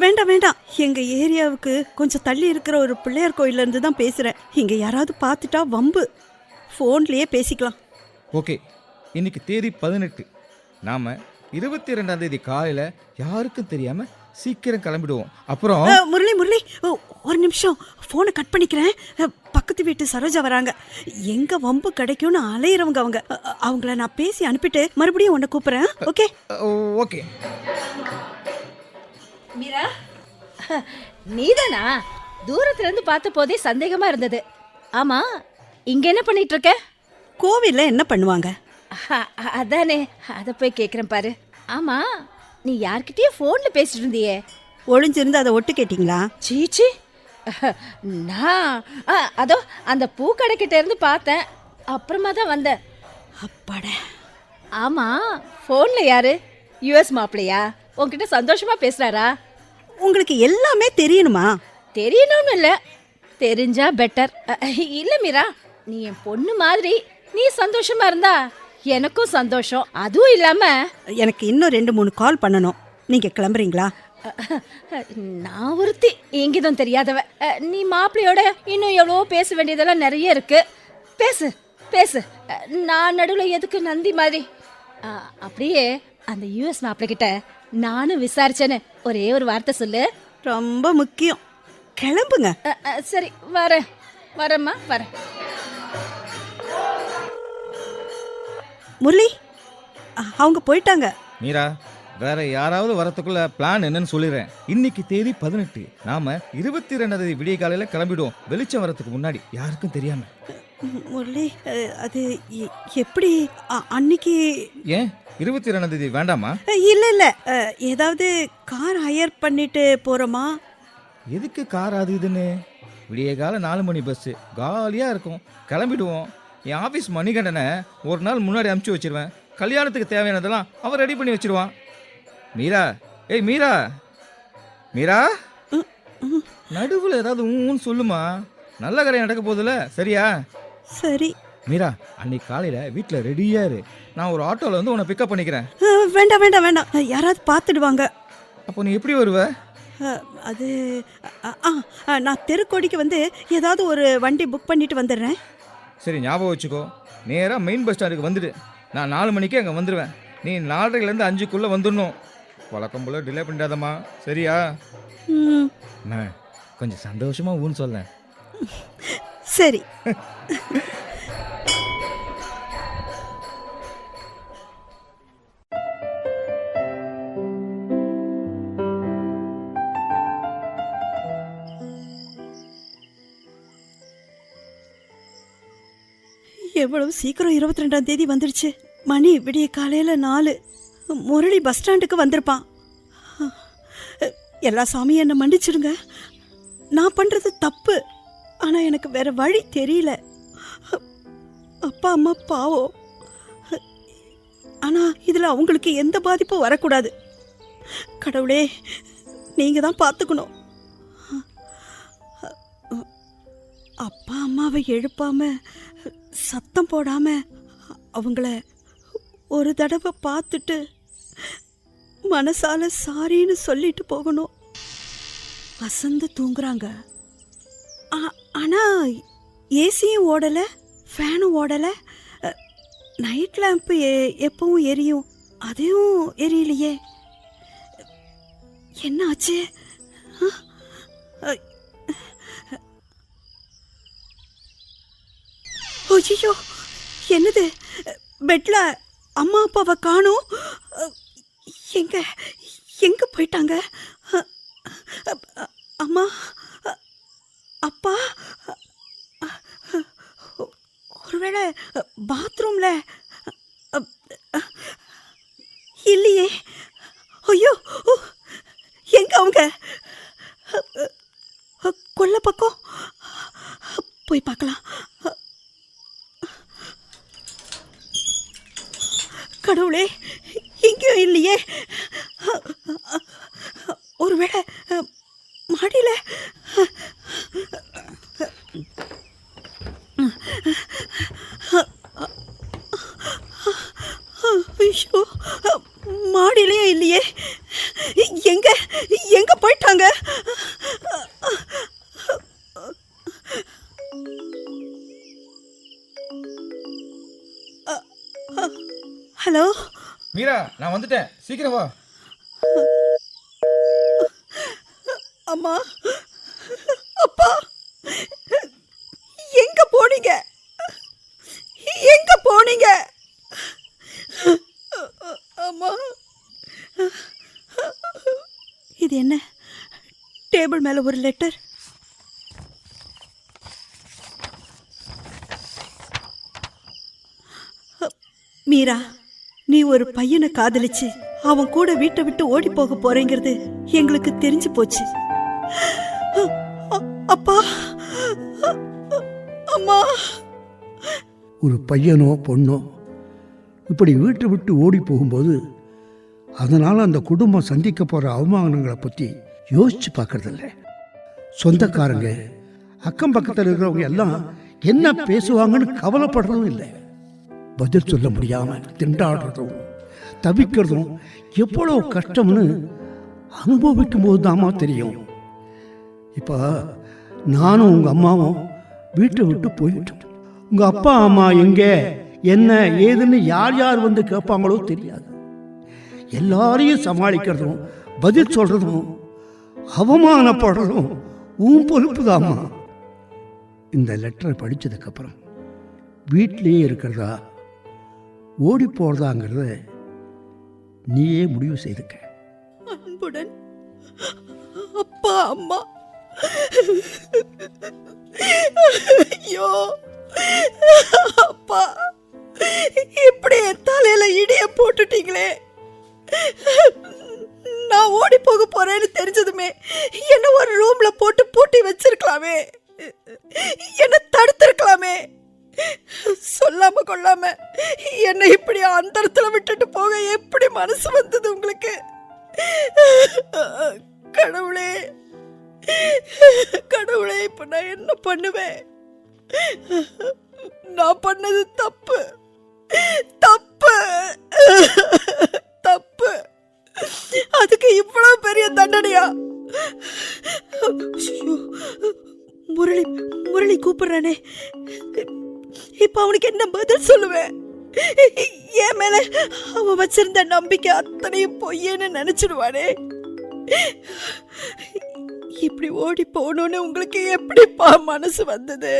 C: வேண்டாம் வேண்டாம், எங்க ஏரியாவுக்கு கொஞ்சம் தள்ளி இருக்கிற ஒரு பிள்ளையார் கோயில்ல இருந்து தான் பேசுறேன். இங்க யாராவது பார்த்துட்டா வம்பு. ஃபோன்லயே பேசிக்கலாம்.
B: ஓகே, இன்னைக்கு தேதி 18. நாம் 22ஆம் தேதி காலையில் யாருக்கும் தெரியாமல் சீக்கிரம் கிளம்பிடுவோம். அப்புறம்
C: முரளி முரளி, ஒரு நிமிஷம் ஃபோனை கட் பண்ணிக்கிறேன். பக்கத்து வீட்டு சரோஜா வராங்க. எங்க வம்பு கிடைக்கும்னு அலையிறவங்க அவங்க. அவங்கள நான் பேசி அனுப்பிட்டு மறுபடியும் உன்னை கூப்பிடுறேன். Okay
B: okay.
F: மீரா, நீதானா? தூரத்துல இருந்து பார்த்த போதே சந்தேகமா இருந்தது. ஆமா, இங்க என்ன பண்ணிட்டு இருக்க?
C: கோவில்ல என்ன பண்ணுவாங்க?
F: அதானே, அத போய் கேக்குறேன் பாரு. ஆமா, நீ யார்கிட்டயே போன்ல பேசிட்டு இருந்தியே?
C: ஒளிஞ்சிருந்து அதை ஒட்டு கேட்டீங்களா?
F: சீச்சி, நான் அதோ அந்த பூக்கடை கிட்ட இருந்து பார்த்தேன், அப்புறமா தான் வந்தேன்.
C: அப்பாட.
F: ஆமா, போன்ல யாரு? யுஎஸ் மாப்பிளையா? உன்கிட்ட சந்தோஷமா பேசுறாரா?
C: உங்களுக்கு எல்லாமே தெரியணுமா?
F: தெரியணும்னு இல்ல, தெரிஞ்சா பெட்டர். இல்ல மீரா, நீ என் பொண்ணு மாதிரி. நீ சந்தோஷமா இருந்தா எனக்கும் சந்தோஷம். அதுவும் இல்லாம
C: எனக்கு இன்னும் 2-3 கால் பண்ணணும். நீங்க கிளம்புறீங்களா?
F: நான் ஒருத்தி எங்கிதும் தெரியாதவ. நீ மாப்பிள்ளையோட இன்னும் எவ்வளவோ பேச வேண்டியதெல்லாம் நிறைய இருக்கு. பேசு பேசு. நான் நடுவில் எதுக்கு நந்தி மாதிரி? அப்படியே அந்த யூஎஸ் மாப்பிள்ளை கிட்ட நானும் விசாரிச்சேன்னு ஒரே ஒரு வார்த்தை சொல்லு.
C: ரொம்ப முக்கியம். கிளம்புங்க.
F: சரி, வரேன் வரேம்மா, வரேன்.
C: முரளி, அவங்க போயிட்டாங்க.
B: மீரா, வேற யாராவது வரத்துக்குள்ள பிளான் என்னன்னு சொல்லிடுறேன். இன்னைக்கு தேதி 18. நாம 22ஆம் தேதி விடிய காலையில கிளம்பிடுவோம், வெளிச்சம் வரத்துக்கு முன்னாடி, யாருக்கும் தெரியாம.
C: முரளி, அது எப்படி அன்னைக்கு?
B: ஏன் 22ஆம் தேதி வேண்டாமா?
C: இல்ல இல்ல, ஏதாவது கார் ஹையர் பண்ணிட்டு போறோமா?
B: எதுக்கு கார் அது இதுன்னு? விடிய கால 4 மணி பஸ் காலியா இருக்கும், கிளம்பிடுவோம். என் ஆஃபீஸ் மணிகண்டனை ஒரு நாள் முன்னாடி அனுப்பிச்சு வச்சிருவேன். கல்யாணத்துக்கு தேவையானதெல்லாம் அவன் ரெடி பண்ணி வச்சிருவான். மீரா, ஏய் மீரா, மீரா, நடுவில் ஏதாவது ஊன்னு சொல்லுமா. நல்ல கரையை நடக்க போதில்ல, சரியா?
C: சரி.
B: மீரா, அன்னைக்கு காலையில் வீட்டில் ரெடியாக இரு. நான் ஒரு ஆட்டோவில் வந்து உன்னை பிக்கப் பண்ணிக்கிறேன்.
C: வேண்டாம் வேண்டாம் வேண்டாம், யாராவது பார்த்துடுவாங்க.
B: அப்போ நீ எப்படி வருவ?
C: அது நான் தெருக்கோடிக்கு வந்து ஏதாவது ஒரு வண்டி புக் பண்ணிட்டு வந்துடுறேன்.
B: சரி, ஞாபகம் வச்சுக்கோ, நேராக மெயின் பஸ் ஸ்டாண்டுக்கு வந்துடு. நான் 4 மணிக்கே அங்கே வந்துடுவேன். நீ 4:30லேருந்து 5க்குள்ளே வந்துடணும். வழக்கம் போல் டிலே பண்ணிடாதம்மா, சரியா? நான் கொஞ்சம் சந்தோஷமாக ஊன்னு சொல்லேன்.
C: சரி. எவ்வளவு சீக்கிரம் 22ஆம் தேதி வந்துடுச்சு. மணி விடிய காலையில் 4. முரளி பஸ் ஸ்டாண்டுக்கு வந்திருப்பான். எல்லா சாமியும் என்னை மன்னிச்சிடுங்க. நான் பண்ணுறது தப்பு. ஆனால் எனக்கு வேற வழி தெரியல. அப்பா அம்மா பாவம். ஆனால் இதில் அவங்களுக்கு எந்த பாதிப்பும் வரக்கூடாது. கடவுளே, நீங்கள் தான் பார்த்துக்கணும். அப்பா அம்மாவை எழுப்பாம, சத்தம் போடாம அவங்கள ஒரு தடவை பார்த்துட்டு மனசால சாரின்னு சொல்லிட்டு போகணும். அசந்து தூங்குறாங்க. ஆனா ஏசியும் ஓடல, ஃபேனும் ஓடல. நைட் லேம்ப் எப்பவும் எரியும், அதையும் எரியலையே. என்ன ஆச்சு? ஐயோ, என்னது? பெட்ல அம்மா அப்பாவை காணோம். எங்க எங்க போயிட்டாங்க? அம்மா அப்பா ஒருவேளை பாத்ரூம்ல இல்லையே. ஐயோ, எங்க அவங்க? கொல்லை பக்கம் போய் பார்க்கலாம். கடவுளே, எங்கேயும் இல்லையே. ஒருவேளை மாடியில் ஹலோ
B: மீரா, நான் வந்துட்டேன், சீக்கிரம் வா.
C: அம்மா, அப்பா, எங்க போனீங்க? எங்க போனீங்க? அம்மா, இது என்ன? டேபிள் மேல ஒரு லெட்டர். மீரா, நீ ஒரு பையனை காதலிச்சு அவன் கூட வீட்டை விட்டு ஓடி போக போறேங்கிறது எங்களுக்கு தெரிஞ்சு போச்சு. அப்பா, அம்மா.
E: ஒரு பையனோ பொண்ணோ இப்படி வீட்டை விட்டு ஓடி போகும்போது அதனால் அந்த குடும்பம் சந்திக்க போகிற அவமானங்களை பற்றி யோசித்து பார்க்கறதில்ல. சொந்தக்காரங்க அக்கம் பக்கத்தில் இருக்கிறவங்க எல்லாம் என்ன பேசுவாங்கன்னு கவலைப்படுறதும் இல்லை. பதில் சொல்ல முடியாமல் திண்டாடுறதும் தவிக்கிறதும் எவ்வளோ கஷ்டம்னு அனுபவிக்கும் போது தாமா தெரியும். இப்போ நானும் உங்கள் அம்மாவும் வீட்டை விட்டு போயிட்டோம். உங்கள் அப்பா அம்மா எங்கே என்ன ஏதுன்னு யார் யார் வந்து கேட்பாங்களோ தெரியாது. எல்லாரையும் சமாளிக்கிறதும் பதில் சொல்கிறதும் அவமானப்படுறதும் உன் பொறுப்பு தாம்மா. இந்த லெட்டரை படித்ததுக்கப்புறம் வீட்டிலேயே இருக்கிறதா ஓடி போகிறதாங்கிறத நீயே முடிவு செய்துக்க.
C: அன்புடன் அப்பா அம்மா. ஐயோ அப்பா, இப்படி என் தலையில இடிய போட்டுட்டீங்களே. நான் ஓடி போக போறேன்னு தெரிஞ்சதுமே என்ன ஒரு ரூம்ல போட்டு பூட்டி வச்சிருக்கலாமே, என்ன தடுத்திருக்கலாமே. சொல்லாம கொள்ளாம என்ன இப்படி அந்தரத்துல விட்டுட்டு போக எப்படி மனசு வந்தது உங்களுக்கு? கடவுளே, கடவுளே, இப்ப நான் என்ன பண்ணுவேன்? நான் பண்ணது தப்பு, தப்பு, தப்பு. அதுக்கு இவ்வளவு பெரிய தண்டனையா? முரளி, முரளி கூப்பிடுறானே, இப்ப அவனுக்கு என்ன பதில் சொல்லுவேன்? என் மேல அவன் வச்சிருந்த நம்பிக்கை அத்தனையும் பொய்யன்னு நினைச்சிடுவானே. இப்படி ஓடி போகணும்னு உங்களுக்கு எப்படிப்பா மனசு வந்தது?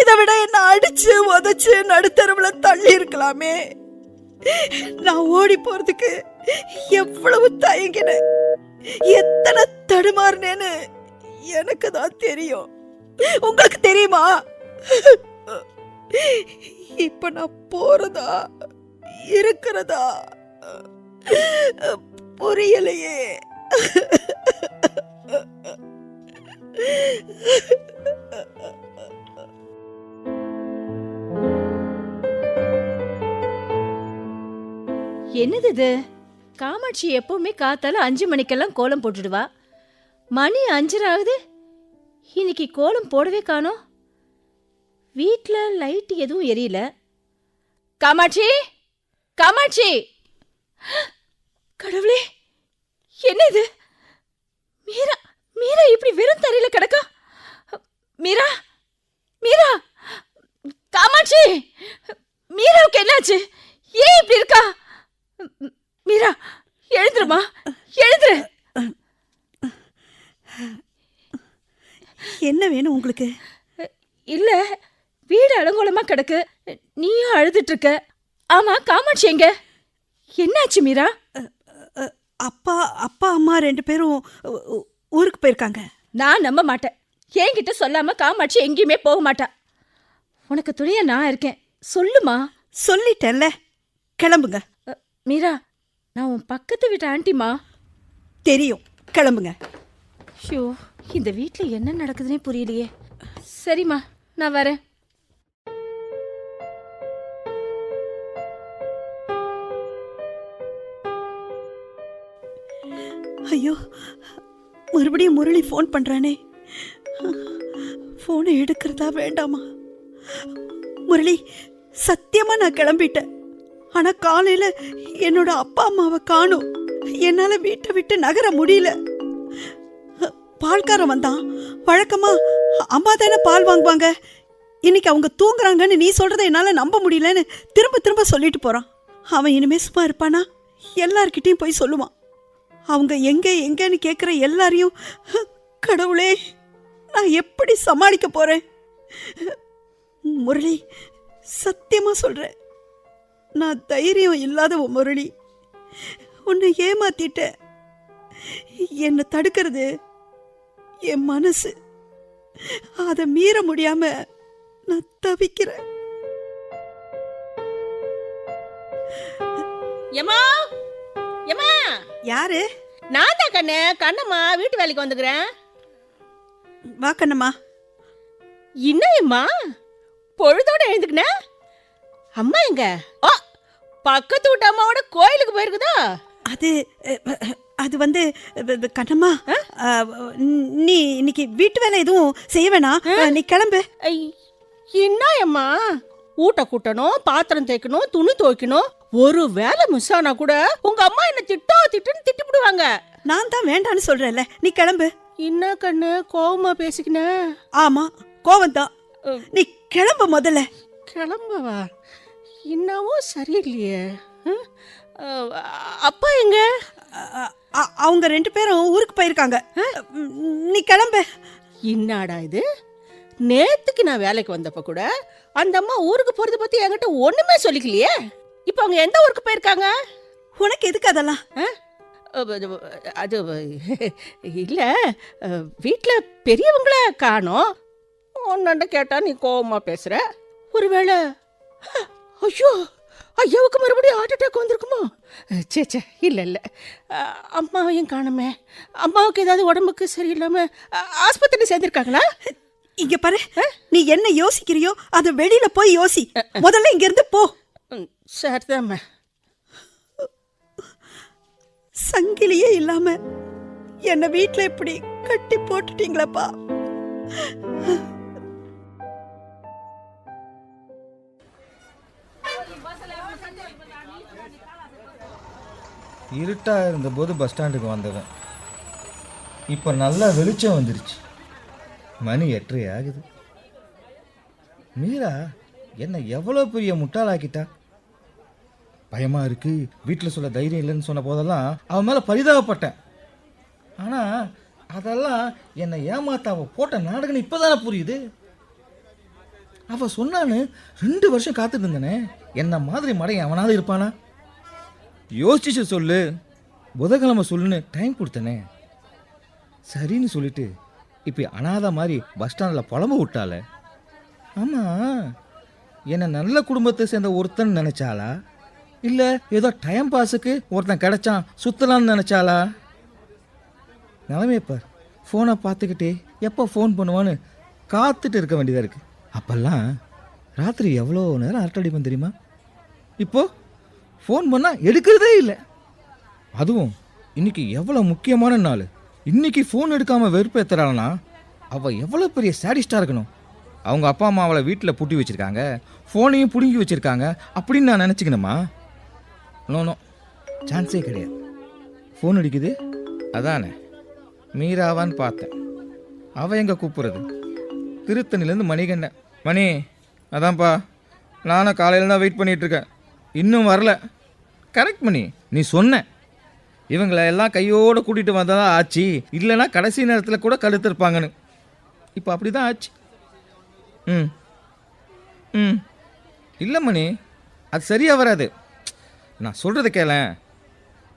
C: இதை விட என்ன அடிச்சு உதைச்சு நடுத்தரவுல தள்ளி இருக்கலாமே. நான் ஓடி போறதுக்கு எவ்வளவு தயங்கினேன், எத்தனை தடுமாறினேன்னு எனக்கு தான் தெரியும். உங்களுக்கு தெரியுமா? இப்ப நான் போறதா இருக்கிறதா புரியலையே.
F: என்னது இது? காமாட்சி எப்பவுமே காத்தால 5 மணிக்கெல்லாம் கோலம் போட்டுடுவா. மணி 5 ஆகுது, இன்னைக்கு கோலம் போடவே காணோம். வீட்டில் லைட் எதுவும் எரியல. காமாட்சி, காமாட்சி, கடவுளே, என்ன இது? மீரா, மீரா இப்படி வெறும் தரையில கிடக்கா? மீரா, மீரா, காமாட்சி, மீராவுக்கு என்னாச்சு? ஏன் இப்படி இருக்கா? மீரா, எழுந்துருமா, எழுந்துரு.
C: என்ன வேணும் உங்களுக்கு?
F: இல்ல, வீடு அலங்கோலமா கிடக்கு, நீயும் அழுதுட்டு இருக்க. ஆமா, காமாட்சி எங்க? என்னாச்சு மீரா?
C: அப்பா, அப்பா அம்மா 2 பேரும் ஊருக்கு போயிருக்காங்க.
F: நான் நம்ப மாட்டேன். என்கிட்ட சொல்லாம காமாட்சி எங்கேயுமே போக மாட்டா. உனக்கு துணையா நான் இருக்கேன், சொல்லுமா.
C: சொல்லிட்டேன்ல, கிளம்புங்க.
F: மீரா, நான் உன் பக்கத்து வீட்டு ஆண்டிமா.
C: தெரியும், கிளம்புங்க.
F: ஷோ, இந்த வீட்டில் என்ன நடக்குதுன்னே புரியலையே. சரிம்மா, நான் வரேன்.
C: ஐயோ, மறுபடியும் முரளி ஃபோன் பண்றானே. ஃபோனை எடுக்கிறதா வேண்டாமா? முரளி, சத்தியமா நான் கிளம்பிட்டேன். ஆனா காலையில என்னோட அப்பா அம்மாவை காணும். என்னால வீட்டை விட்டு நகர முடியல. பால்காரன் வந்தான். வழக்கமா அம்மா தானே பால் வாங்குவாங்க. இன்னைக்கு அவங்க தூங்குறாங்கன்னு நீ சொல்றதை என்னால நம்ப முடியலன்னு திரும்ப திரும்ப சொல்லிட்டு போறான். அவன் இனிமே சும்மா இருப்பானா? எல்லார்கிட்டயும் போய் சொல்லுவான். அவங்க எங்கன்னு கேட்குற எல்லாரையும் கடவுளே நான் எப்படி சமாளிக்க போறேன்? முரளி, சத்தியமா சொல்றேன், நான் தைரியம் இல்லாத முரளி. உன்னை ஏமாத்திட்ட. என்னை தடுக்கிறது என் மனசு. அதை மீற முடியாம நான் தவிக்கிறேன்.
G: ஏமா ஏமா,
C: யாரு?
G: நான் தான் கண்ணு, கண்ணம்மா, வீட்டு வேலைக்கு வந்துக்கிறேன்.
C: வா கண்ணம்மா.
G: என்னம்மா பொழுதோட எழுந்துக்கின? அம்மா எங்க? ஆ, பக்கத்து வீட்டு அம்மாவோட கோயிலுக்கு போயிருக்குதா?
C: அது அது வந்து கண்ணம்மா, நீ இன்னைக்கு வீட்டு வேலை எதுவும் செய்ய வேணாம். நீ கிளம்பு.
G: என்ன அம்மா, ஊட்ட கூட்டணும், பாத்திரம் தேய்க்கணும், துணி துவைக்கணும். ஒரு வேலை மிஸ் ஆனா கூட உங்க அம்மா என்ன திட்டுன்னு திட்டிவிடுவாங்க.
C: நான் தான் வேண்டான்னு சொல்றேன்ல, நீ கிளம்பு.
G: என்ன கண்ணு கோவமா பேசிக்கின?
C: ஆமா, கோவம் தான். நீ கிளம்பு முதல்ல.
G: கிளம்பவா? என்னவோ சரியில்லையே. அப்பா எங்க?
C: அவங்க 2 பேரும் ஊருக்கு போயிருக்காங்க. நீ கிளம்பு.
G: என்னடா இது, நேத்துக்கு நான் வேலைக்கு வந்தப்ப கூட அந்த அம்மா ஊருக்கு போறத பத்தி என்கிட்ட ஒண்ணுமே சொல்லிக்கலையே. இப்ப அவங்க எந்த ஊருக்கு போயிருக்காங்க?
C: உனக்கு எதுக்கு அதெல்லாம்?
G: அது இல்ல, வீட்டுல பெரியவங்கள காணோம். ஒன்னாண்ட கேட்டா நீ கோவமா பேசுற. ஒருவேளை ஐயோ ஐயாவுக்கு மறுபடியும் ஹார்ட் அட்டாக் வந்திருக்குமோ? சே இல்ல இல்ல, அம்மாவையும் காணுமே. அம்மாவுக்கு ஏதாவது உடம்புக்கு சரியில்லாம ஆஸ்பத்திரி சேர்ந்திருக்காங்களா?
C: இங்க பாரு, நீ என்ன யோசிக்கிறியோ அதை வெளியில போய் யோசி. முதல்ல இங்க இருந்து போ.
G: சரிதாம்மா.
C: சங்கிலியே இல்லாம என்ன வீட்டுல இப்படி கட்டி போட்டுட்டீங்களப்பா.
B: இருட்டாக இருந்தபோது பஸ் ஸ்டாண்டுக்கு வந்தவன் இப்போ நல்லா வெளிச்சம் வந்துருச்சு. மணி 8:30 ஆகுது. மீரா என்ன எவ்வளோ பெரிய முட்டாளாக்கிட்டா. பயமாக இருக்கு, வீட்டில் சொல்ல தைரியம் இல்லைன்னு சொன்ன போதெல்லாம் அவன் மேலே பரிதாபப்பட்டேன். ஆனால் அதெல்லாம் என்னை ஏமாத்த அவள் போட்ட நாடகன்னு இப்போ தானே புரியுது. அவள் சொன்னான்னு 2 வருஷம் காத்துட்டு இருந்தேனே, என்ன மாதிரி மடையன் அவனாவது இருப்பானா? யோசிச்சு சொல்லு, புதன்கிழமை சொல்லுன்னு டைம் கொடுத்தனே. சரின்னு சொல்லிட்டு இப்போ அனாதை மாதிரி பஸ் ஸ்டாண்டில் புலம்ப விட்டால. ஆமாம், என்னை நல்ல குடும்பத்தை சேர்ந்த ஒருத்தன் நினச்சாளா, இல்லை ஏதோ டைம் பாஸுக்கு ஒருத்தன் கிடைச்சான் சுற்றலான்னு நினச்சாளா? நிலைமையப்பார், ஃபோனை பார்த்துக்கிட்டே எப்போ ஃபோன் பண்ணுவான்னு காத்துட்டு இருக்க வேண்டியதாக இருக்குது. அப்போல்லாம் ராத்திரி எவ்வளோ நேரம் அரட்டடிப்பேன் தெரியுமா? இப்போது ஃபோன் பண்ணால் எடுக்கிறதே இல்லை. அதுவும் இன்றைக்கி எவ்வளோ முக்கியமான நாள், இன்றைக்கி ஃபோன் எடுக்காமல் வெறுப்பேற்றுறாள்னா அவள் எவ்வளோ பெரிய சேடிஸ்டாக இருக்கணும். அவங்க அப்பா அம்மா அவளை வீட்டில் பூட்டி வச்சுருக்காங்க, ஃபோனையும் பிடுங்கி வச்சுருக்காங்க அப்படின்னு நான் நினச்சிக்கணுமா? நோ, சான்ஸே கிடையாது. ஃபோன் அடிக்குது, அதானே மீராவான்னு பார்த்தேன். அவள் எங்கே கூப்பிட்றது? திருத்தணிலேருந்து மணிகண்டன். மணி, அதான்ப்பா, நானும் காலையில் தான் வெயிட் பண்ணிகிட்ருக்கேன், இன்னும் வரல. கரெக்ட் மணி, நீ சொன்ன இவங்களை எல்லாம் கையோடு கூட்டிகிட்டு வந்ததான் ஆச்சு, இல்லைன்னா கடைசி நேரத்தில் கூட கழுத்திருப்பாங்கன்னு. இப்போ அப்படி தான் ஆச்சு. இல்லை மணி, அது சரியாக வராது. நான் சொல்கிறத கேளேன்.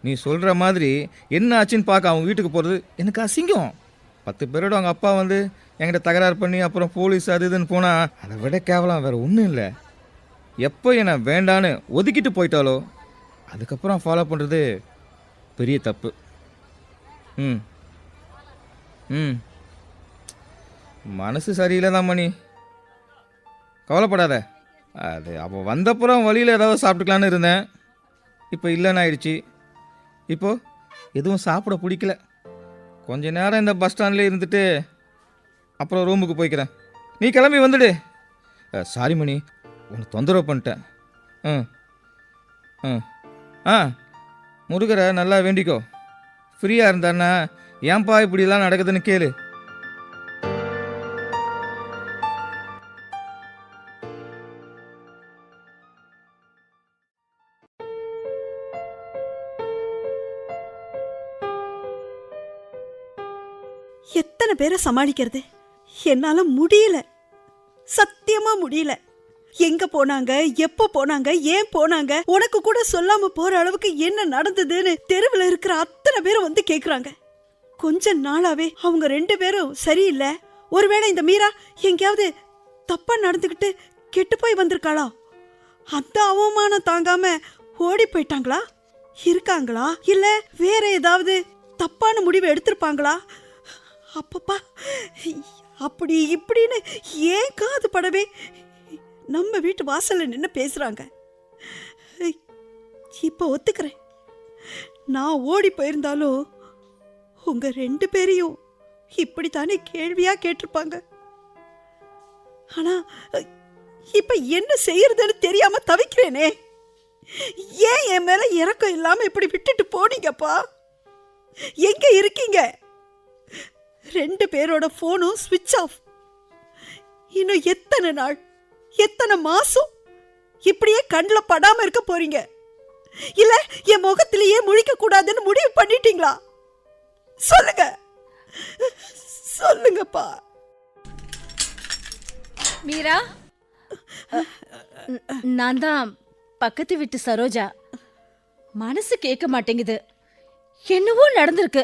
B: நீ சொல்கிற மாதிரி என்ன ஆச்சுன்னு பார்க்க அவங்க வீட்டுக்கு போகிறது எனக்கு அசிங்கம். 10 பேரோட அவங்க அப்பா வந்து என்கிட்ட தகராறு பண்ணி அப்புறம் போலீஸ் அது இதுன்னு போனால் அதை விட கேவலம் வேறு ஒன்றும் இல்லை. எப்போ என்னை வேண்டான்னு ஒதுக்கிட்டு போயிட்டாலோ அதுக்கப்புறம் ஃபாலோ பண்ணுறது பெரிய தப்பு. மனசு சரியில்லை தான் மணி, கவலைப்படாத. அது அப்போ வந்தப்புறம் வழியில் ஏதாவது சாப்பிட்டுக்கலான்னு இருந்தேன், இப்போ இல்லைன்னு ஆயிடுச்சு. இப்போது எதுவும் சாப்பிட பிடிக்கல. கொஞ்ச நேரம் இந்த பஸ் ஸ்டாண்ட்லேயே இருந்துட்டு அப்புறம் ரூமுக்கு போய்க்கிறேன். நீ கிளம்பி வந்துடு. சாரி மணி, உனக்கு தொந்தரவு பண்ணிட்டேன். முருகரை நல்லா வேண்டிக்கோ. ஃப்ரீயாக இருந்தான்னா ஏன்பா இப்படிலாம் நடக்குதுன்னு கேளு.
C: பேரை சமாளிக்கிறது? என்னால முடியல, சத்தியமா முடியல. எங்க போனாங்க, எப்ப போனாங்க, ஏன் போனாங்க, உனக்கு கூட சொல்லாம போற அளவுக்கு என்ன நடந்ததுன்னு தெருவில் இருக்கிற அத்தனை பேரும் வந்து கேக்குறாங்க. கொஞ்ச நாளாவே அவங்க 2 பேரும் சரியில்லை. ஒருவேளை இந்த மீரா எங்கேயாவது தப்பா நடந்துகிட்டு கெட்டு போய் வந்திருக்காளா? அந்த அவமானம் தாங்காம ஓடி போயிட்டாங்களா? இருக்காங்களா? இல்ல வேற ஏதாவது தப்பான முடிவு எடுத்திருப்பாங்களா? அப்பப்பா, அப்படி இப்படின்னு ஏன் காது படவே நம்ம வீட்டு வாசல்ல நின்று பேசுறாங்க. இப்ப ஒத்துக்கிறேன், நான் ஓடி போயிருந்தாலும் உங்க 2 பேரையும் இப்படித்தானே கேள்வியா கேட்டிருப்பாங்க. ஆனா இப்ப என்ன செய்யறதுன்னு தெரியாம தவிக்கிறேனே. ஏன் என் மேல இறக்கம் இல்லாம இப்படி விட்டுட்டு போனீங்கப்பா? எங்க இருக்கீங்க? 2 பேரோட போனும் ஸ்விட்ச் ஆஃப். இன்னும் எத்தனை நாள், எத்தனை மாசம் இப்படியே கண்ணில் படாம இருக்க போறீங்க? இல்ல என் முகத்திலேயே முழிக்க கூடாதுன்னு முடிவு பண்ணிட்டீங்களா? சொல்லுங்க, சொல்லுங்கப்பா.
F: மீரா, நான் தான் பக்கத்து வீட்டு சரோஜா. மனசு கேட்க மாட்டேங்குது, என்னவோ நடந்திருக்கு.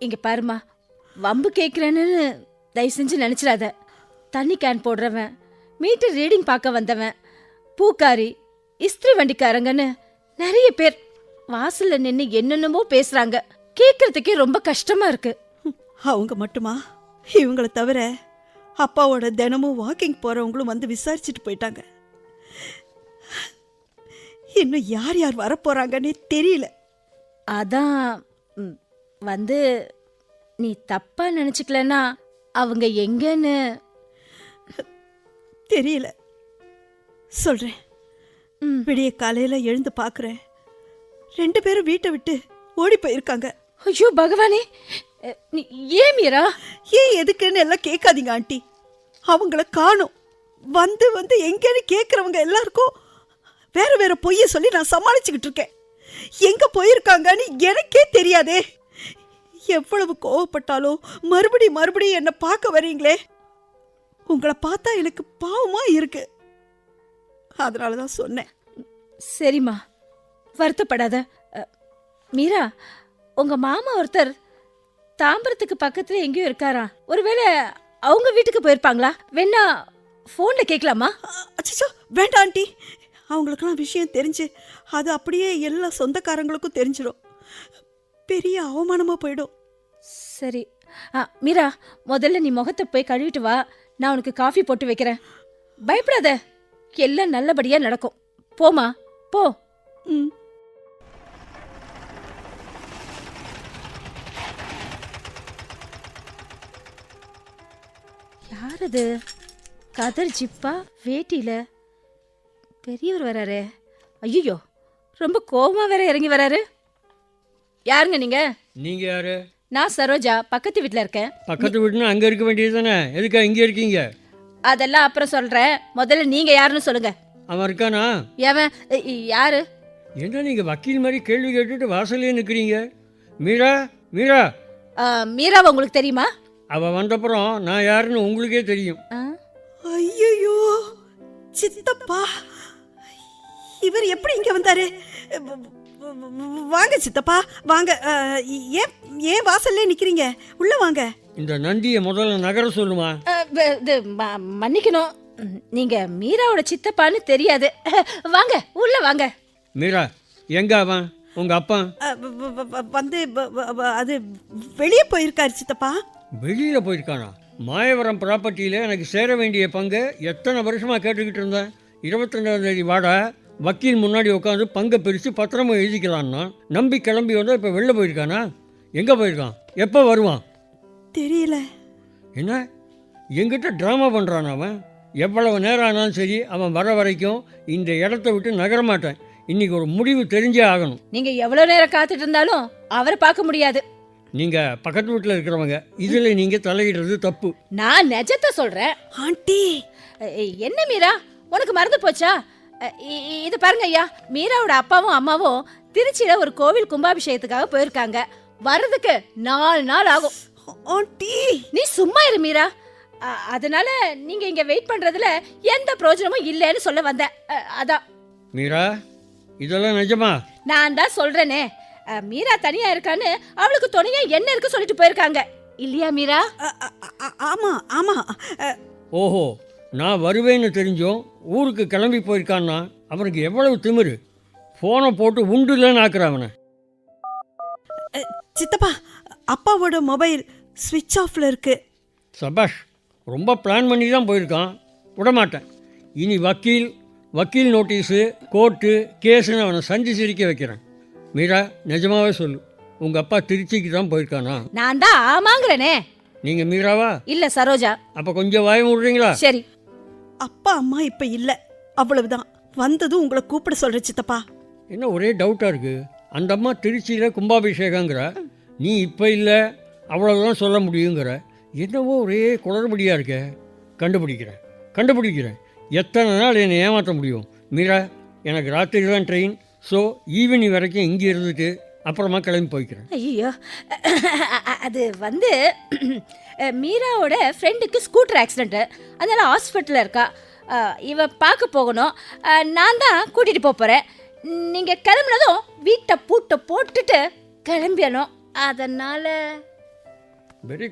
F: இங்க பாருமா, வம்பு கேட்கிறேன்னு தயவு செஞ்சு நினைச்சிடாத. தண்ணி கேன் போடுறவன், மீட்டர் ரீடிங் பார்க்க வந்தவன், பூக்காரி, இஸ்திரி வண்டிக்காரங்கன்னு நிறைய பேர் வாசல்ல நின்று என்னென்னமோ பேசுறாங்க. கேட்கறதுக்கே ரொம்ப கஷ்டமா இருக்கு.
C: அவங்க மட்டுமா? இவங்களை தவிர அப்பாவோட தினமும் வாக்கிங் போறவங்களும் வந்து விசாரிச்சுட்டு போயிட்டாங்க. இன்னும் யார் யார் வரப்போறாங்கன்னே தெரியல.
F: அதான் வந்து நீ தப்பா நினைச்சுக்கலன்னா அவங்க எங்கன்னு
C: தெரியல. சொல்றேன். விடிய காலையில எழுந்து பாக்குறேன், 2 பேரும் வீட்டை விட்டு ஓடி போயிருக்காங்க.
F: ஐயோ பகவானே, ஏன் மீரா?
C: ஏன் எதுக்குன்னு எல்லாம் கேட்காதீங்க ஆண்டி. அவங்கள காணோம். வந்து வந்து எங்கன்னு கேட்கறவங்க எல்லாருக்கும் வேற வேற பொய்ய சொல்லி நான் சமாளிச்சுக்கிட்டு இருக்கேன். எங்க போயிருக்காங்கன்னு எனக்கே தெரியாதே. எவ்வளவு கோவப்பட்டாலும் மறுபடியும் என்ன பார்க்க வரீங்களே. உங்களை பார்த்தா எனக்கு பாவமா இருக்கு. அதனாலதான் சொன்னேன்.
F: சரிம்மா, வருத்தப்படாத. மீரா, உங்க மாமா ஒருத்தர் தாம்பரத்துக்கு பக்கத்துல எங்கேயோ இருக்காரா? ஒருவேளை அவங்க வீட்டுக்கு போயிருப்பாங்களா? வேணா போன்ல கேட்கலாமா?
C: அச்சோ வேண்டாம் ஆண்டி. அவங்களுக்கெல்லாம் விஷயம் தெரிஞ்சு அது அப்படியே எல்லா சொந்தக்காரங்களுக்கும் தெரிஞ்சிடும். பெரிய அவமானமா போயிடும்.
F: சரி மீரா, முதல்ல நீ முகத்தை போய் கழுவிட்டு வா. நான் உனக்கு காஃபி போட்டு வைக்கிறேன். பயப்படாத, எல்லாம் நல்லபடியா நடக்கும். போமா, போ. யாரது? கதர் ஜிப்பா வேட்டியில பெரியவர் வராரு. ஐயோ, ரொம்ப கோவமா வேற இறங்கி வராரு. யாருங்க நீங்க?
H: நீங்க யாரு?
F: நான் சரோஜா, பக்கத்து வீட்டுல இருக்கேன்.
H: பக்கத்து வீட்டுனா அங்க இருக்க வேண்டியது தானே, எதுக்கா இங்க இருக்கீங்க?
F: அதெல்லாம் அப்புறம் சொல்றேன், முதல்ல நீங்க யாருன்னு சொல்லுங்க.
H: அவன் இருக்கானா?
F: ஏவன் யாரு?
H: என்ன நீங்க வக்கீல் மாதிரி கேள்வி கேட்டுட்டு வாசல்லே நிக்கிறீங்க? மீரா, மீரா.
F: மீராவை உங்களுக்கு தெரியுமா?
H: அவ வந்தப்புறம் நான் யாருன்னு உங்களுக்கே தெரியும்.
C: ஐயோ சித்தப்பா, இவர் எப்படி இங்க வந்தாரு? வாங்க சித்தப்பா வாங்க. ஏன் வாசல்ல நிக்கிறீங்க? உள்ள வாங்க.
H: இந்த நந்தியை முதல்ல நகர சொல்லுமா.
F: மன்னிக்கணும், நீங்க மீராவோட சித்தப்பான்னு தெரியாது. வாங்க உள்ள வாங்க.
H: மீரா, எங்க அவன் உங்க அப்பா?
C: வந்து அது வெளியே போயிருக்காரு சித்தப்பா.
H: வெளியில போயிருக்கானா? மாயவரம் ப்ராப்பர்ட்டியில எனக்கு சேர வேண்டிய பங்கு எத்தனை வருஷமா கேட்டுக்கிட்டு இருந்தேன். 22ஆம் தேதி வாடா, வக்கீல் முன்னாடி உட்காந்து பங்கை பிரித்து பத்திரமும் எழுதிக்கலான்னா நம்பி கிளம்பி வந்தால் இப்போ வெளில போயிருக்கானா? எங்கே போயிருக்கான்? எப்போ வருவான்
C: தெரியல.
H: என்ன எங்கிட்ட ட்ராமா பண்ணுறான் அவன்? எவ்வளவு நேரம் ஆனாலும் சரி, அவன் வர வரைக்கும் இந்த இடத்த விட்டு நகர மாட்டேன். இன்னைக்கு ஒரு முடிவு தெரிஞ்சே ஆகணும்.
F: நீங்க எவ்வளவு நேரம் காத்துட்டு இருந்தாலும் அவரை பார்க்க முடியாது.
H: நீங்கள் பக்கத்து வீட்டில் இருக்கிறவங்க, இதில் நீங்கள் தலையிடுறது தப்பு.
F: நான் நிஜத்தை சொல்கிறேன்.
C: ஆண்டி,
F: என்ன மீரா, உனக்கு மறந்து போச்சா? இது பாருங்க ஐயா, மீராவோட அப்பாவும் அம்மாவும் திருச்சியில ஒரு கோவில் கும்பாபிஷேகத்துக்காக போயிருக்காங்க. வர்றதுக்கு 4 நாள் ஆகும்.
C: ஆண்டி
F: நீ சும்மா இரு மீரா. அதனால நீங்க இங்க வெயிட் பண்றதுல எந்த பிரயோஜனமும் இல்லைன்னு சொல்ல வந்தேன். அதான்.
H: மீரா, இதெல்லாம் நிஜமா?
F: நான் தான் சொல்றேனே, மீரா தனியா இருக்கான்னு அவளுக்கு துணையா என்ன இருக்கு சொல்லிட்டு போயிருக்காங்க இல்லையா மீரா?
C: ஆமா ஆமா.
H: ஓஹோ, நான் வருவேன்னு தெரிஞ்சும் ஊருக்கு கிளம்பி போயிருக்கான்னா அவனுக்கு எவ்வளவு திமிரு. ஃபோனை போட்டு உண்டுலன்னு ஆக்குறான் அவனை.
C: சித்தப்பா, அப்பாவோட மொபைல் ஸ்விட்ச் ஆஃப்ல இருக்கு.
H: சபாஷ், ரொம்ப பிளான் பண்ணி தான் போயிருக்கான். விடமாட்டேன். இனி வக்கீல் நோட்டீஸு, கோர்ட்டு, கேஸுன்னு அவனை சந்தி சிரிக்க வைக்கிறேன். மீரா, நிஜமாவே சொல்லு, உங்கள் அப்பா திருச்சிக்கு தான் போயிருக்கானா?
F: நான் தான் ஆமாங்கிறனே.
H: நீங்கள் மீராவா?
F: இல்ல சரோஜா.
H: அப்போ கொஞ்சம் வாய விடுறீங்களா?
F: சரி.
C: அப்பா அம்மா இப்ப இல்ல, அவ்வளவுதான். வந்ததும் உங்களை கூப்பிட சொல்ற சித்தப்பா.
H: என்ன ஒரே டவுட்டாக இருக்குது. அந்த அம்மா திருச்சியில் கும்பாபிஷேகங்கிற, நீ இப்போ இல்லை அவ்வளோதான் சொல்ல முடியுங்கிற. என்னவோ ஒரே குளறுபடியாக இருக்க. கண்டுபிடிக்கிறேன். எத்தனை நாள் என்னை ஏமாற்ற முடியும்? மீரா, எனக்கு ராத்திரி தான் ட்ரெயின். ஸோ ஈவினிங் வரைக்கும் இங்கே இருந்துட்டு அப்புறமா கிளம்பி போய்க்கிறேன்.
F: ஐயோ, அது வந்து மீராவோட ஃப்ரெண்டுக்கு ஸ்கூட்டர் ஆக்சிடென்ட்டு, அதனால ஹாஸ்பிட்டலில் இருக்கா. இவ பார்க்க போகணும். நான் தான் கூட்டிகிட்டு போகிறேன். நீங்கள் கிளம்புனதும் வீட்டை பூட்டை போட்டுட்டு கிளம்பிடணும். அதனால்
H: வெரி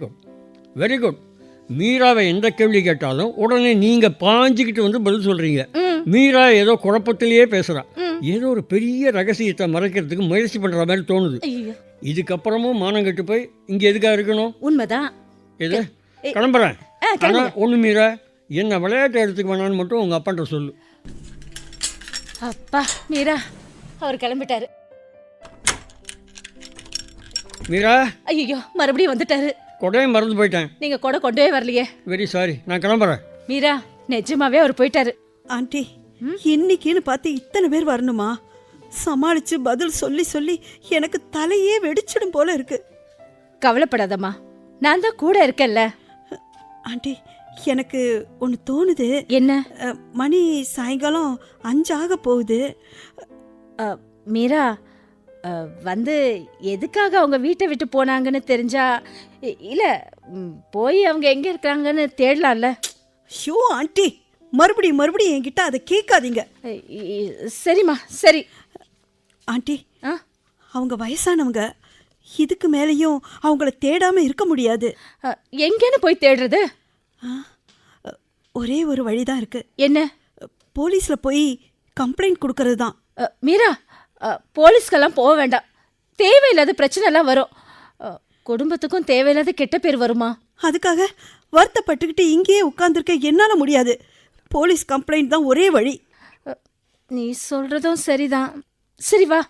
H: குட். மீராவை எந்த கேள்வி கேட்டாலும் உடனே நீங்கள் பாஞ்சிக்கிட்டு வந்து பதில் சொல்கிறீங்க. மீரா ஏதோ குழப்பத்திலேயே பேசுகிறா. ஏதோ ஒரு பெரிய ரகசியத்தை மறைக்கிறதுக்கு முயற்சி பண்ணுற மாதிரி தோணுது. இதுக்கப்புறமும் மானம் கெட்டு போய் இங்கே எதுக்காக இருக்கணும்?
F: உண்மைதான்.
H: எது? கிளம்புறேன். ஆனால் ஒன்று மீரா, என்ன விளையாட்டு எடுத்துக்க வேணான்னு மட்டும் உங்கள் அப்பான்ற சொல்லு.
F: அப்பா, மீரா அவர் கிளம்பிட்டாரு.
H: மீரா,
F: ஐயோ, மறுபடியும் வந்துட்டாரு.
H: கொடையை மறந்து போயிட்டேன்.
F: நீங்கள் கொடை கொண்டே வரலையே.
H: வெரி சாரி, நான் கிளம்புறேன்.
F: மீரா, நிஜமாவே அவர் போயிட்டாரு.
C: ஆண்டி, இன்னைக்குன்னு பார்த்து இத்தனை பேர் வரணுமா? சமாளிச்சு பதில் சொல்லி எனக்கு தலையே வெடிச்சிடும் போல இருக்கு.
F: கவலைப்படாதம்மா, நான் தான் கூட இருக்கேன்ல.
C: ஆண்டி, எனக்கு ஒன்று தோணுது.
F: என்ன?
C: மணி சாயங்காலம் 5 ஆக போகுது.
F: மீரா, வந்து எதுக்காக அவங்க வீட்டை விட்டு போனாங்கன்னு தெரிஞ்சா, இல்லை போய் அவங்க எங்கே இருக்கிறாங்கன்னு தேடலாம்ல.
C: ஷோ ஆண்டி, மறுபடியும் என்கிட்ட அதை கேட்காதீங்க.
F: சரிம்மா, சரி.
C: ஆண்டி, அவங்க வயசானவங்க. இதுக்கு மேலேயும் அவங்கள தேடாம இருக்க முடியாது.
F: எங்கேன்னு போய் தேடுறது?
C: ஒரே ஒரு வழிதான் இருக்கு.
F: என்ன?
C: போலீஸ்ல போய் கம்ப்ளைண்ட் கொடுக்கறது தான்.
F: மீரா, போலீஸ்க்கெல்லாம் போக வேண்டாம். தேவையில்லாத பிரச்சனைலாம் வரும். குடும்பத்துக்கும் தேவையில்லாத கெட்ட பேர் வருமா?
C: அதுக்காக வருத்தப்பட்டுக்கிட்டு இங்கேயே உட்கார்ந்துருக்க என்னால முடியாது. போலீஸ் கம்ப்ளைண்ட் தான் ஒரே வழி.
F: நீ சொல்றதும் சரிதான். சரி வா.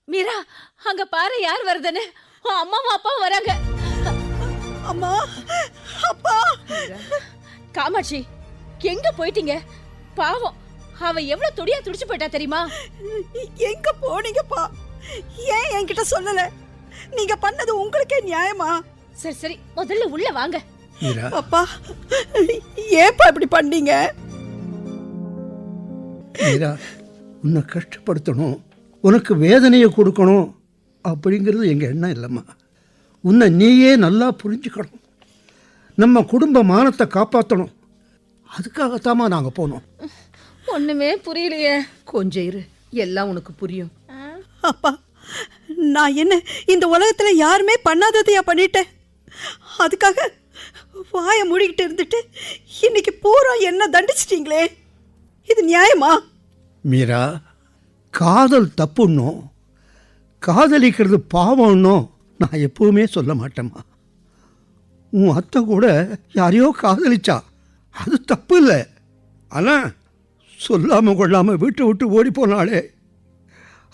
F: மீரா, அங்க பாரு யார் வருதுன்னு. அம்மாவும் அப்பாவும் வராங்க.
C: அம்மா, அப்பா.
F: காமாட்சி, எங்க போயிட்டீங்க? பாவம், அவ எவ்வளவு துடியா துடிச்சு போயிட்டா தெரியுமா?
C: எங்க போனீங்கப்பா? ஏன் என்கிட்ட சொல்லல? நீங்க பண்ணது உங்களுக்கே நியாயமா?
F: சரி, முதல்ல உள்ள வாங்க.
C: அப்பா, ஏப்பா இப்படி பண்ணீங்க?
E: மீரா, உன்னை கஷ்டப்படுத்தணும், உனக்கு வேதனையை கொடுக்கணும் அப்படிங்கிறது எங்கள் எண்ணம் இல்லைம்மா. உன்னை நீயே நல்லா புரிஞ்சுக்கணும். நம்ம குடும்ப மானத்தை காப்பாற்றணும். அதுக்காகத்தாம்மா நாங்கள் போனோம்.
F: ஒண்ணுமே புரியலையே.
D: கொஞ்சம் இரு, எல்லாம் உனக்கு புரியும்.
C: அப்பா, நான் என்ன இந்த உலகத்துல யாருமே பண்ணாததையா பண்ணிட்டேன்? அதுக்காக வாயை மூடிக்கிட்டு இருந்துட்டு இன்னைக்கு பூரா என்ன தண்டிச்சிட்டீங்களே, இது நியாயமா?
E: மீரா, காதல் தப்புன்னும் காதலிக்கிறது பாவம்னும் நான் எப்பவுமே சொல்ல மாட்டேம்மா. உன் அத்தை கூட யாரையோ காதலிச்சா, அது தப்பு இல்லை. ஆனால் சொல்லாமல் கொள்ளாமல் வீட்டை விட்டு ஓடி போனாலே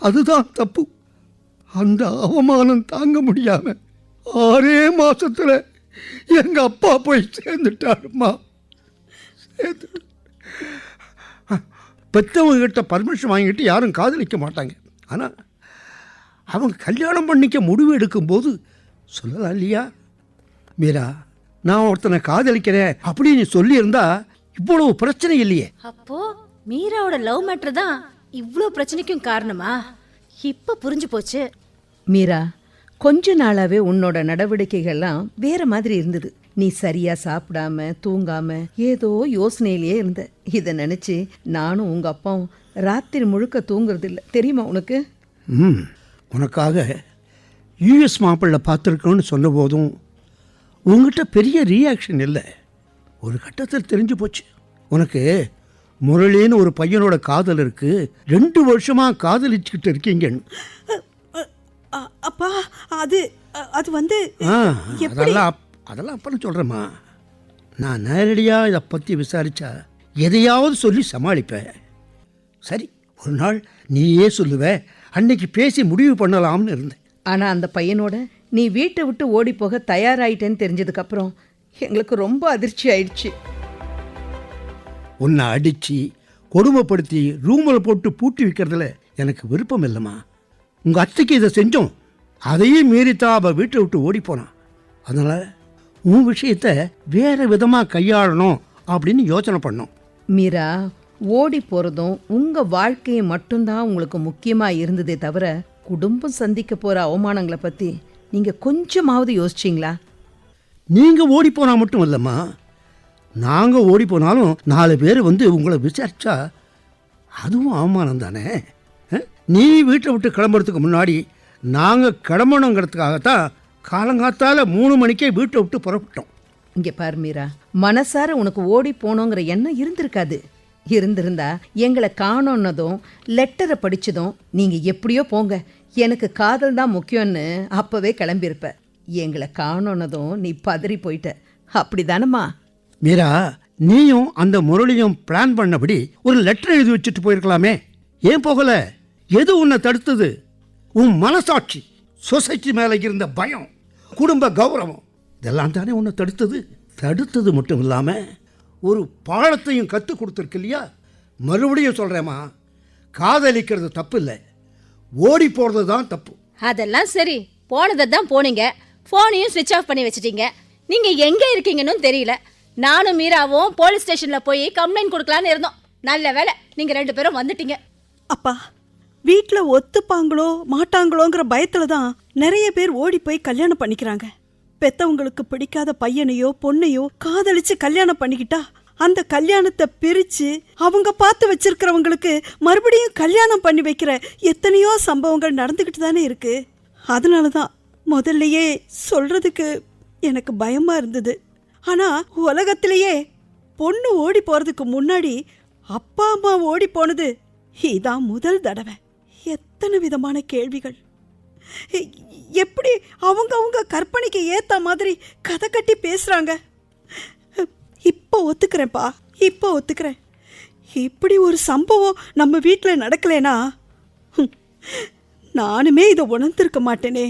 E: அதுதான் தப்பு. அந்த அவமானம் தாங்க முடியாமல் 6 மாசத்துல எங்கள் அப்பா போய் சேர்ந்துட்டாருமா. பெற்றவங்ககிட்ட பர்மிஷன் வாங்கிட்டு யாரும் காதலிக்க மாட்டாங்க. ஆனால் அவங்க கல்யாணம் பண்ணிக்க முடிவு எடுக்கும்போது சொல்லலாம் இல்லையா? மீரா, நான் ஒருத்தனை காதலிக்கிறேன் அப்படின்னு சொல்லியிருந்தா இவ்வளவு பிரச்சனை இல்லையே.
F: அப்போ மீராவோட லவ் மேட்டர் தான் இவ்ளோ பிரச்சனைக்கும் காரணமா? இப்ப புரிஞ்சு போச்சு.
D: மீரா, கொஞ்ச நாளாவே உன்னோட நடவடிக்கைகள்லாம் வேற மாதிரி இருந்தது. நீ சரியா சாப்பிடாம தூங்காம ஏதோ யோசனையிலேயே இருந்த. இதை நினைச்சு நானும் உங்க அப்பாவும் ராத்திரி முழுக்க தூங்குறது இல்லை, தெரியுமா உனக்கு?
E: உனக்காக யூஎஸ் மாப்பிள்ளை பார்த்துருக்கோன்னு சொன்ன போதும் உங்ககிட்ட பெரிய ரியாக்ஷன் இல்லை. ஒரு கட்டத்தில் தெரிஞ்சு போச்சு உனக்கு முரளின்னு ஒரு பையனோட காதல் இருக்கு, 2 வருஷமா காதலிச்சுக்கிட்டு இருக்கீங்கன்னு.
C: அப்பா அது அது வந்து
E: அதெல்லாம் அப்புறம் சொல்கிறேம்மா. நான் நேரடியாக இதை பற்றி விசாரித்தா எதையாவது சொல்லி சமாளிப்பேன். சரி, ஒரு நாள் நீயே சொல்லுவ, அன்னைக்கு பேசி முடிவு பண்ணலாம்னு இருந்தேன்.
D: ஆனா அந்த பையனோட நீ வீட்டை விட்டு ஓடி போக தயாராயிட்டேன்னு தெரிஞ்சதுக்கு அப்புறம் எங்களுக்கு ரொம்ப அதிர்ச்சி ஆயிடுச்சு.
E: உன்னை அடித்து கொடுமைப்படுத்தி ரூமில் போட்டு பூட்டி வைக்கிறதுல எனக்கு விருப்பம் இல்லைம்மா. உங்கள் அத்தைக்கு இதை செஞ்சோம், அதையும் மீறித்தான் அவள் வீட்டை விட்டு ஓடி போனான். அதனால் உன் விஷயத்தை வேறு விதமாக கையாளணும் அப்படின்னு யோசனை பண்ணோம்.
D: மீரா, ஓடி போறதும் உங்க வாழ்க்கையை மட்டும்தான் உங்களுக்கு முக்கியமா இருந்ததே தவிர குடும்பம் சந்திக்க போற அவமானங்களை பத்தி நீங்க கொஞ்சமாவது யோசிச்சிங்களா?
E: நீங்கள் ஓடி போனால் மட்டும் இல்லைம்மா, நாங்கள் ஓடி போனாலும் 4 பேர் வந்து உங்களை விசாரிச்சா அதுவும் அவமானம் தானே. நீ வீட்டை விட்டு கிளம்புறதுக்கு முன்னாடி நாங்கள் கிளம்பணுங்கிறதுக்காகத்தான் காலங்காத்தால் 3 மணிக்கே வீட்டை விட்டு புறப்பட்டோம்.
D: இங்க பாரு மீரா, மனசார உனக்கு ஓடி போனோங்கிற எண்ணம் இருந்திருக்காது. இருந்திருந்தா எங்களை காணோன்னதும் லெட்டரை படிச்சதும் நீங்க எப்படியோ போங்க, எனக்கு காதல் தான் முக்கியம்னு அப்பவே கிளம்பியிருப்ப. எங்களை காணோன்னதும் நீ பதறி போயிட்ட, அப்படிதானம்மா?
E: மீரா, நீயும் அந்த முரளியும் பிளான் பண்ணபடி ஒரு லெட்டர் எழுதி வச்சுட்டு போயிருக்கலாமே, ஏன் போகல? எது உன்னை தடுத்தது? உன் மனசாட்சி, சொசைட்டி மேலே இருந்த பயம், குடும்ப கௌரவம், இதெல்லாம் தானே உன்னை தடுத்தது. தடுத்தது மட்டும் இல்லாமல் ஒரு பாடத்தையும் கற்றுக் கொடுத்துருக்கு இல்லையா? மறுபடியும் சொல்கிறேம்மா, காதலிக்கிறது தப்பு இல்லை, ஓடி போகிறது தான் தப்பு.
F: அதெல்லாம் சரி, போனதை தான் போனீங்க, ஃபோனையும் ஸ்விட்ச் ஆஃப் பண்ணி வச்சிட்டீங்க. நீங்க எங்க இருக்கீங்கன்னு தெரியல. நானும் மீராவும் போலீஸ் ஸ்டேஷன்ல போய் கம்ப்ளைண்ட் கொடுக்கலான்னு இருந்தோம். நல்ல வேலை நீங்க 2 பேரும் வந்துட்டீங்க.
C: அப்பா, வீட்டில் ஒத்துப்பாங்களோ மாட்டாங்களோங்கிற பயத்தில் தான் நிறைய பேர் ஓடி போய் கல்யாணம் பண்ணிக்கிறாங்க. பெத்தவங்களுக்கு பிடிக்காத பையனையோ பொண்ணையோ காதலிச்சு கல்யாணம் பண்ணிக்கிட்டா அந்த கல்யாணத்தை பிரித்து அவங்க பார்த்து வச்சிருக்கிறவங்களுக்கு மறுபடியும் கல்யாணம் பண்ணி வைக்கிற எத்தனையோ சம்பவங்கள் நடந்துக்கிட்டு தானே இருக்கு. அதனால தான் முதல்லையே சொல்றதுக்கு எனக்கு பயமா இருந்தது. ஆனால் உலகத்திலேயே பொண்ணு ஓடி போகிறதுக்கு முன்னாடி அப்பா அம்மா ஓடி போனது இதான் முதல் தடவை. எத்தனை விதமான கேள்விகள், எப்படி அவங்க கற்பனைக்கு ஏற்ற மாதிரி கதை கட்டி பேசுகிறாங்க. இப்போ ஒத்துக்கிறேன்ப்பா, இப்போ ஒத்துக்கிறேன். இப்படி ஒரு சம்பவம் நம்ம வீட்டில் நடக்கலைனா நானுமே இதை உணர்ந்திருக்க மாட்டேனே.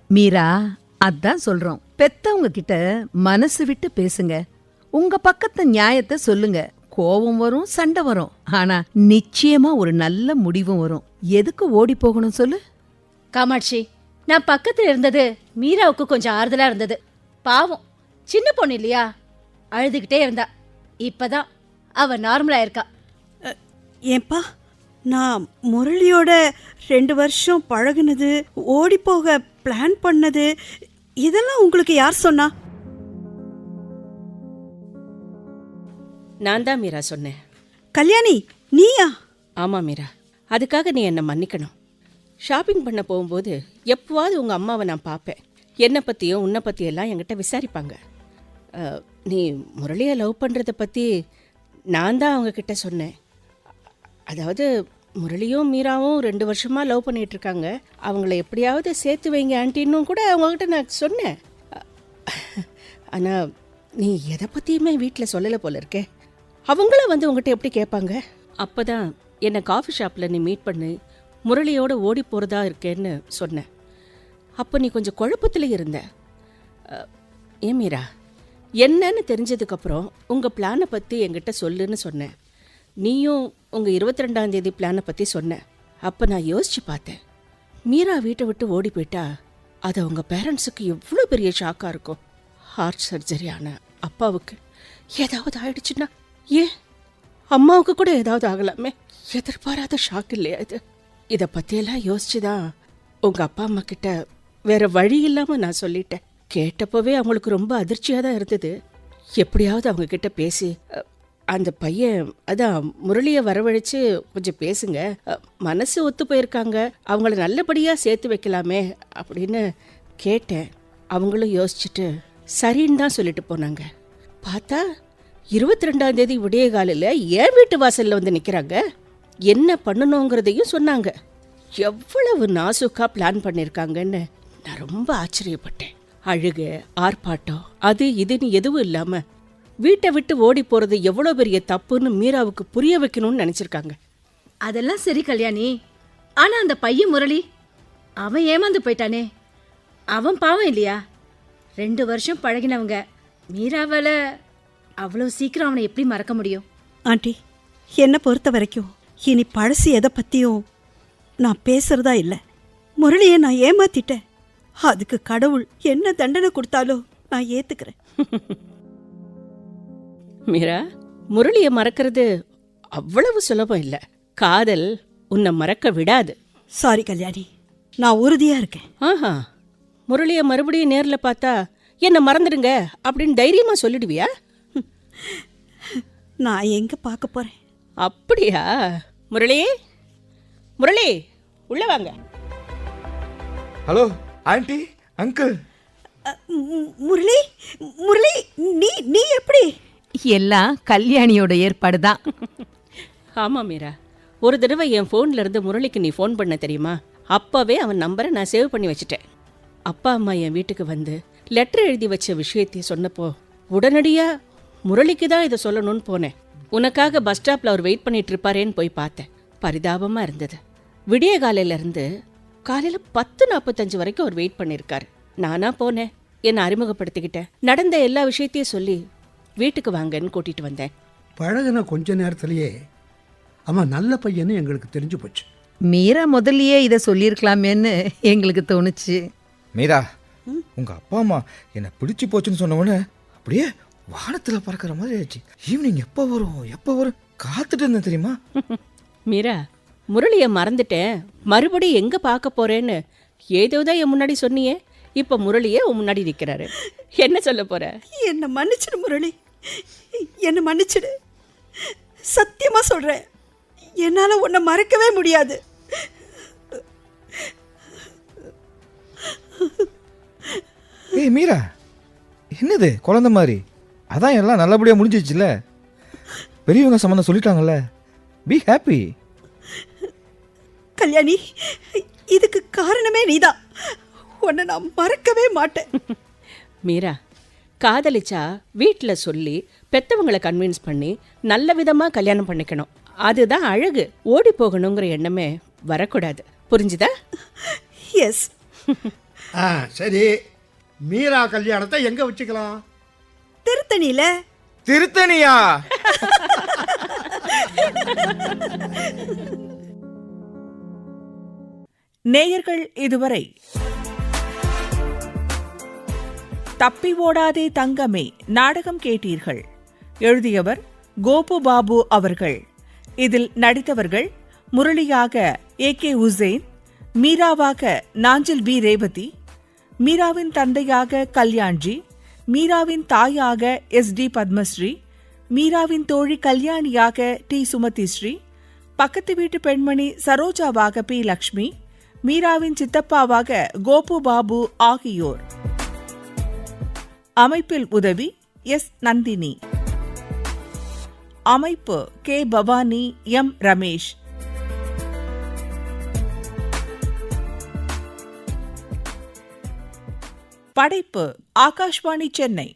D: மீரா, அதான் சொல்றோம், பெத்தவங்க கிட்ட மனசு விட்டு பேசுங்க, உங்க பக்கத்து நியாயத்தை சொல்லுங்க. கோபம் வரும், சண்டை வரும், ஆனா நிச்சயமா ஒரு நல்ல முடிவும் வரும். எதுக்கு ஓடி போகணும் சொல்லு?
F: காமாட்சி, நான் பக்கத்துல இருந்தது மீராவுக்கு கொஞ்சம் ஆறுதலா இருந்தது. பாவம், சின்ன பொண்ணு இல்லையா, அழுதுகிட்டே இருந்தா. இப்பதான் அவ நார்மலா இருக்கா.
C: ஏன்பா, நான் முரளியோட 2 வருஷம் பழகுனது, ஓடி போக பிளான் பண்ணது, இதெல்லாம் உங்களுக்கு யார் சொன்னா?
G: நான் தான் மீரா சொன்னேன்.
C: கல்யாணி, நீயா?
G: ஆமாம் மீரா, அதுக்காக நீ என்னை மன்னிக்கணும். ஷாப்பிங் பண்ண போகும்போது எப்போவாது உங்கள் அம்மாவை நான் பார்ப்பேன். என்னை பற்றியும் உன்னை பற்றியெல்லாம் என்கிட்ட விசாரிப்பாங்க. நீ முரளியை லவ் பண்ணுறதை பற்றி நான் தான் அவங்கக்கிட்ட சொன்னேன். அதாவது முரளியும் மீராவும் 2 வருஷமாக லவ் பண்ணிகிட்ருக்காங்க, அவங்கள எப்படியாவது சேர்த்து வைங்க ஆண்டின்னும் கூட அவங்கக்கிட்ட நான் சொன்னேன். ஆனால் நீ எதை பற்றியுமே வீட்டில் சொல்லலை போல இருக்கே. அவங்கள வந்து உங்கள்கிட்ட எப்படி கேட்பாங்க? அப்போ தான் என்னை காஃபி ஷாப்பில் நீ மீட் பண்ணி முரளியோட ஓடி போகிறதா இருக்கேன்னு சொன்னேன். அப்போ நீ கொஞ்சம் குழப்பத்தில் இருந்த. ஏன் மீரா, என்னன்னு தெரிஞ்சதுக்கப்புறம் உங்கள் பிளானை பற்றி என்கிட்ட சொல்லுன்னு சொன்னேன். நீயும் உங்கள் 22ஆம் தேதி பிளானை பற்றி சொன்னேன். அப்போ நான் யோசித்து பார்த்தேன், மீரா வீட்டை விட்டு ஓடி போயிட்டா அது அவங்க பேரண்ட்ஸுக்கு எவ்வளோ பெரிய ஷாக்காக இருக்கும். ஹார்ட் சர்ஜரி ஆன அப்பாவுக்கு ஏதாவது ஆயிடுச்சுன்னா, ஏன் அம்மாவுக்கு கூட ஏதாவது ஆகலாமே. எதிர்பாராத ஷாக் இல்லையா இது? இதை பற்றியெல்லாம் யோசிச்சு தான் உங்க அப்பா அம்மா கிட்ட வேற வழி இல்லாம நான் சொல்லிட்டேன். கேட்டப்பவே அவங்களுக்கு ரொம்ப அதிர்ச்சியா தான் இருந்தது. எப்படியாவது அவங்க கிட்ட பேசி அந்த பையன் அதான் முரளியை வரவழைச்சு கொஞ்சம் பேசுங்க, மனசு ஒத்து போயிருக்காங்க, அவங்கள நல்லபடியா சேர்த்து வைக்கலாமே அப்படின்னு கேட்டேன். அவங்களும் யோசிச்சுட்டு சரின்னு தான் சொல்லிட்டு போனாங்க. பார்த்தா 22ஆம் தேதி விடிய காலையில் என் வீட்டு வாசல்ல வந்து நிற்கிறாங்க. என்ன பண்ணணுங்கிறதையும் சொன்னாங்க. எவ்வளவு நாசுக்கா பிளான் பண்ணியிருக்காங்கன்னு நான் ரொம்ப ஆச்சரியப்பட்டேன். அழுக, ஆர்ப்பாட்டம், அது இதுன்னு எதுவும் இல்லாம வீட்டை விட்டு ஓடி போறது எவ்வளோ பெரிய தப்புன்னு மீராவுக்கு புரிய வைக்கணும்னு நினைச்சிருக்காங்க.
F: அதெல்லாம் சரி கல்யாணி, ஆனா அந்த பையன் முரளி அவன் ஏமாந்து போயிட்டானே, அவன் பாவம் இல்லையா? 2 வருஷம் பழகினவங்க. மீராவால அவ்வளோ சீக்கிரம் அவனை எப்படி மறக்க முடியும்?
C: ஆண்டி, என்னை பொறுத்த வரைக்கும் இனி பழசு எதை பற்றியும் நான் பேசுறதா இல்லை. முரளியை நான் ஏமாத்திட்டேன். அதுக்கு கடவுள் என்ன தண்டனை கொடுத்தாலோ நான் ஏத்துக்கிறேன்.
G: மீரா, முரளியை மறக்கிறது அவ்வளவு சுலபம் இல்லை. காதல் உன்னை மறக்க விடாது.
C: சாரி கல்யாணி, நான் உறுதியா இருக்கேன்.
G: ஆஹா, முரளியை மறுபடியும் நேரில் பார்த்தா என்ன மறந்துடுங்க அப்படின்னு தைரியமா சொல்லிடுவியா?
C: நான் எங்க பார்க்க போறேன்?
G: அப்படியா? முரளி, முரளி உள்ள வாங்க.
B: Hello aunty, uncle.
C: Murali, Murali, நீ நீ எப்படி?
I: எல்லாம் கல்யாணியோட ஏற்பாடு தான்.
G: ஆமா மீரா, ஒரு தடவை என் ஃபோன்ல இருந்து முரளிக்கு நீ ஃபோன் பண்ண தெரியுமா? அப்பவே அவன் நம்பரை நான் சேவ் பண்ணி வச்சுட்டேன். அப்பா அம்மா என் வீட்டுக்கு வந்து லெட்டர் எழுதி வச்ச விஷயத்தையும் சொன்னப்போ உடனடியா முரளிக்கு தான் இதை சொல்லணும்னு போனேன். உனக்காக பஸ் ஸ்டாப்ல அவர் வெயிட் பண்ணிட்டு இருப்பாரேன்னு போய் பார்த்தேன். பரிதாபமா இருந்தது. விடிய காலையில இருந்து காலையில 10:45 வரைக்கும் அவர் வெயிட் பண்ணியிருக்காரு. நானா போனேன், என்னை அறிமுகப்படுத்திக்கிட்டேன், நடந்த எல்லா விஷயத்தையும் சொல்லி வீட்டுக்கு வாங்கன்னு கூட்டிட்டு வந்தேன்.
E: பழகின கொஞ்ச நேரத்திலேயே அவன் நல்ல பையன்னு எங்களுக்கு தெரிஞ்சு போச்சு.
I: மீரா முதல்லயே இதை சொல்லியிருக்கலாமேன்னு எங்களுக்கு தோணுச்சு.
B: மீரா, உங்க அப்பா அம்மா என்னை பிடிச்சி போச்சுன்னு சொன்ன உடனே அப்படியே வானத்தில் பறக்கிற மாதிரி ஆச்சு. ஈவினிங் எப்போ வரும் காத்துட்டு இருந்தேன் தெரியுமா?
G: மீரா, முரளியை மறந்துட்டேன், மறுபடியும் எங்க பார்க்க போறேன்னு ஏதோதான் என் முன்னாடி சொன்னியே. இப்ப முரளியே உன் முன்னாடி நிக்கிறாரு. என்ன சொல்ல போற?
C: என்னை மன்னிச்சிடு முரளி, என்னை மன்னிச்சிடு. சத்தியமா சொல்றேன், என்னால உன்னை மறக்கவே முடியாது.
B: ஏய் மீரா, என்னது குழந்தை மாதிரி? அதான் எல்லாம் நல்லபடியாக முடிஞ்சிச்சுல. பெரியவங்க சம்மந்தம் சொல்லிட்டாங்கல்ல. Be happy.
C: கல்யாணி, இதுக்கு காரணமே நீதான். உன்னை நான் மறக்கவே மாட்டேன்.
G: மீரா, காதலிச்சா வீட்டில் சொல்லி பெத்தவங்களை கன்வின்ஸ் பண்ணி நல்ல விதமா கல்யாணம் பண்ணிக்கணும். அதுதான் அழகு. ஓடி போகணுங்கிற எண்ணமே வரக்கூடாது. புரிஞ்சுதா?
C: எஸ்.
E: சரி, மீரா கல்யாணத்தை எங்க வச்சுக்கலாம்?
C: திருத்தணியில.
B: திருத்தணியா?
A: நேயர்கள் இதுவரை தப்பி ஓடாதே தங்கமே நாடகம் கேட்டீர்கள். எழுதியவர் கோபு பாபு அவர்கள். இதில் நடித்தவர்கள் முரளியாக AK உசேன், மீராவாக நாஞ்சில் பி ரேவதி, மீராவின் தந்தையாக கல்யாண்ஜி, மீராவின் தாயாக SD பத்மஸ்ரீ, மீராவின் தோழி கல்யாணியாக T சுமதிஸ்ரீ, பக்கத்து வீட்டு பெண்மணி சரோஜாவாக P லக்ஷ்மி, மீராவின் சித்தப்பாவாக கோபு பாபு ஆகியோர். அமைப்பில் உதவி S நந்தினி. அமைப்பு K பவானி, M ரமேஷ். படைப்பு ஆகாஷ்வாணி சென்னை.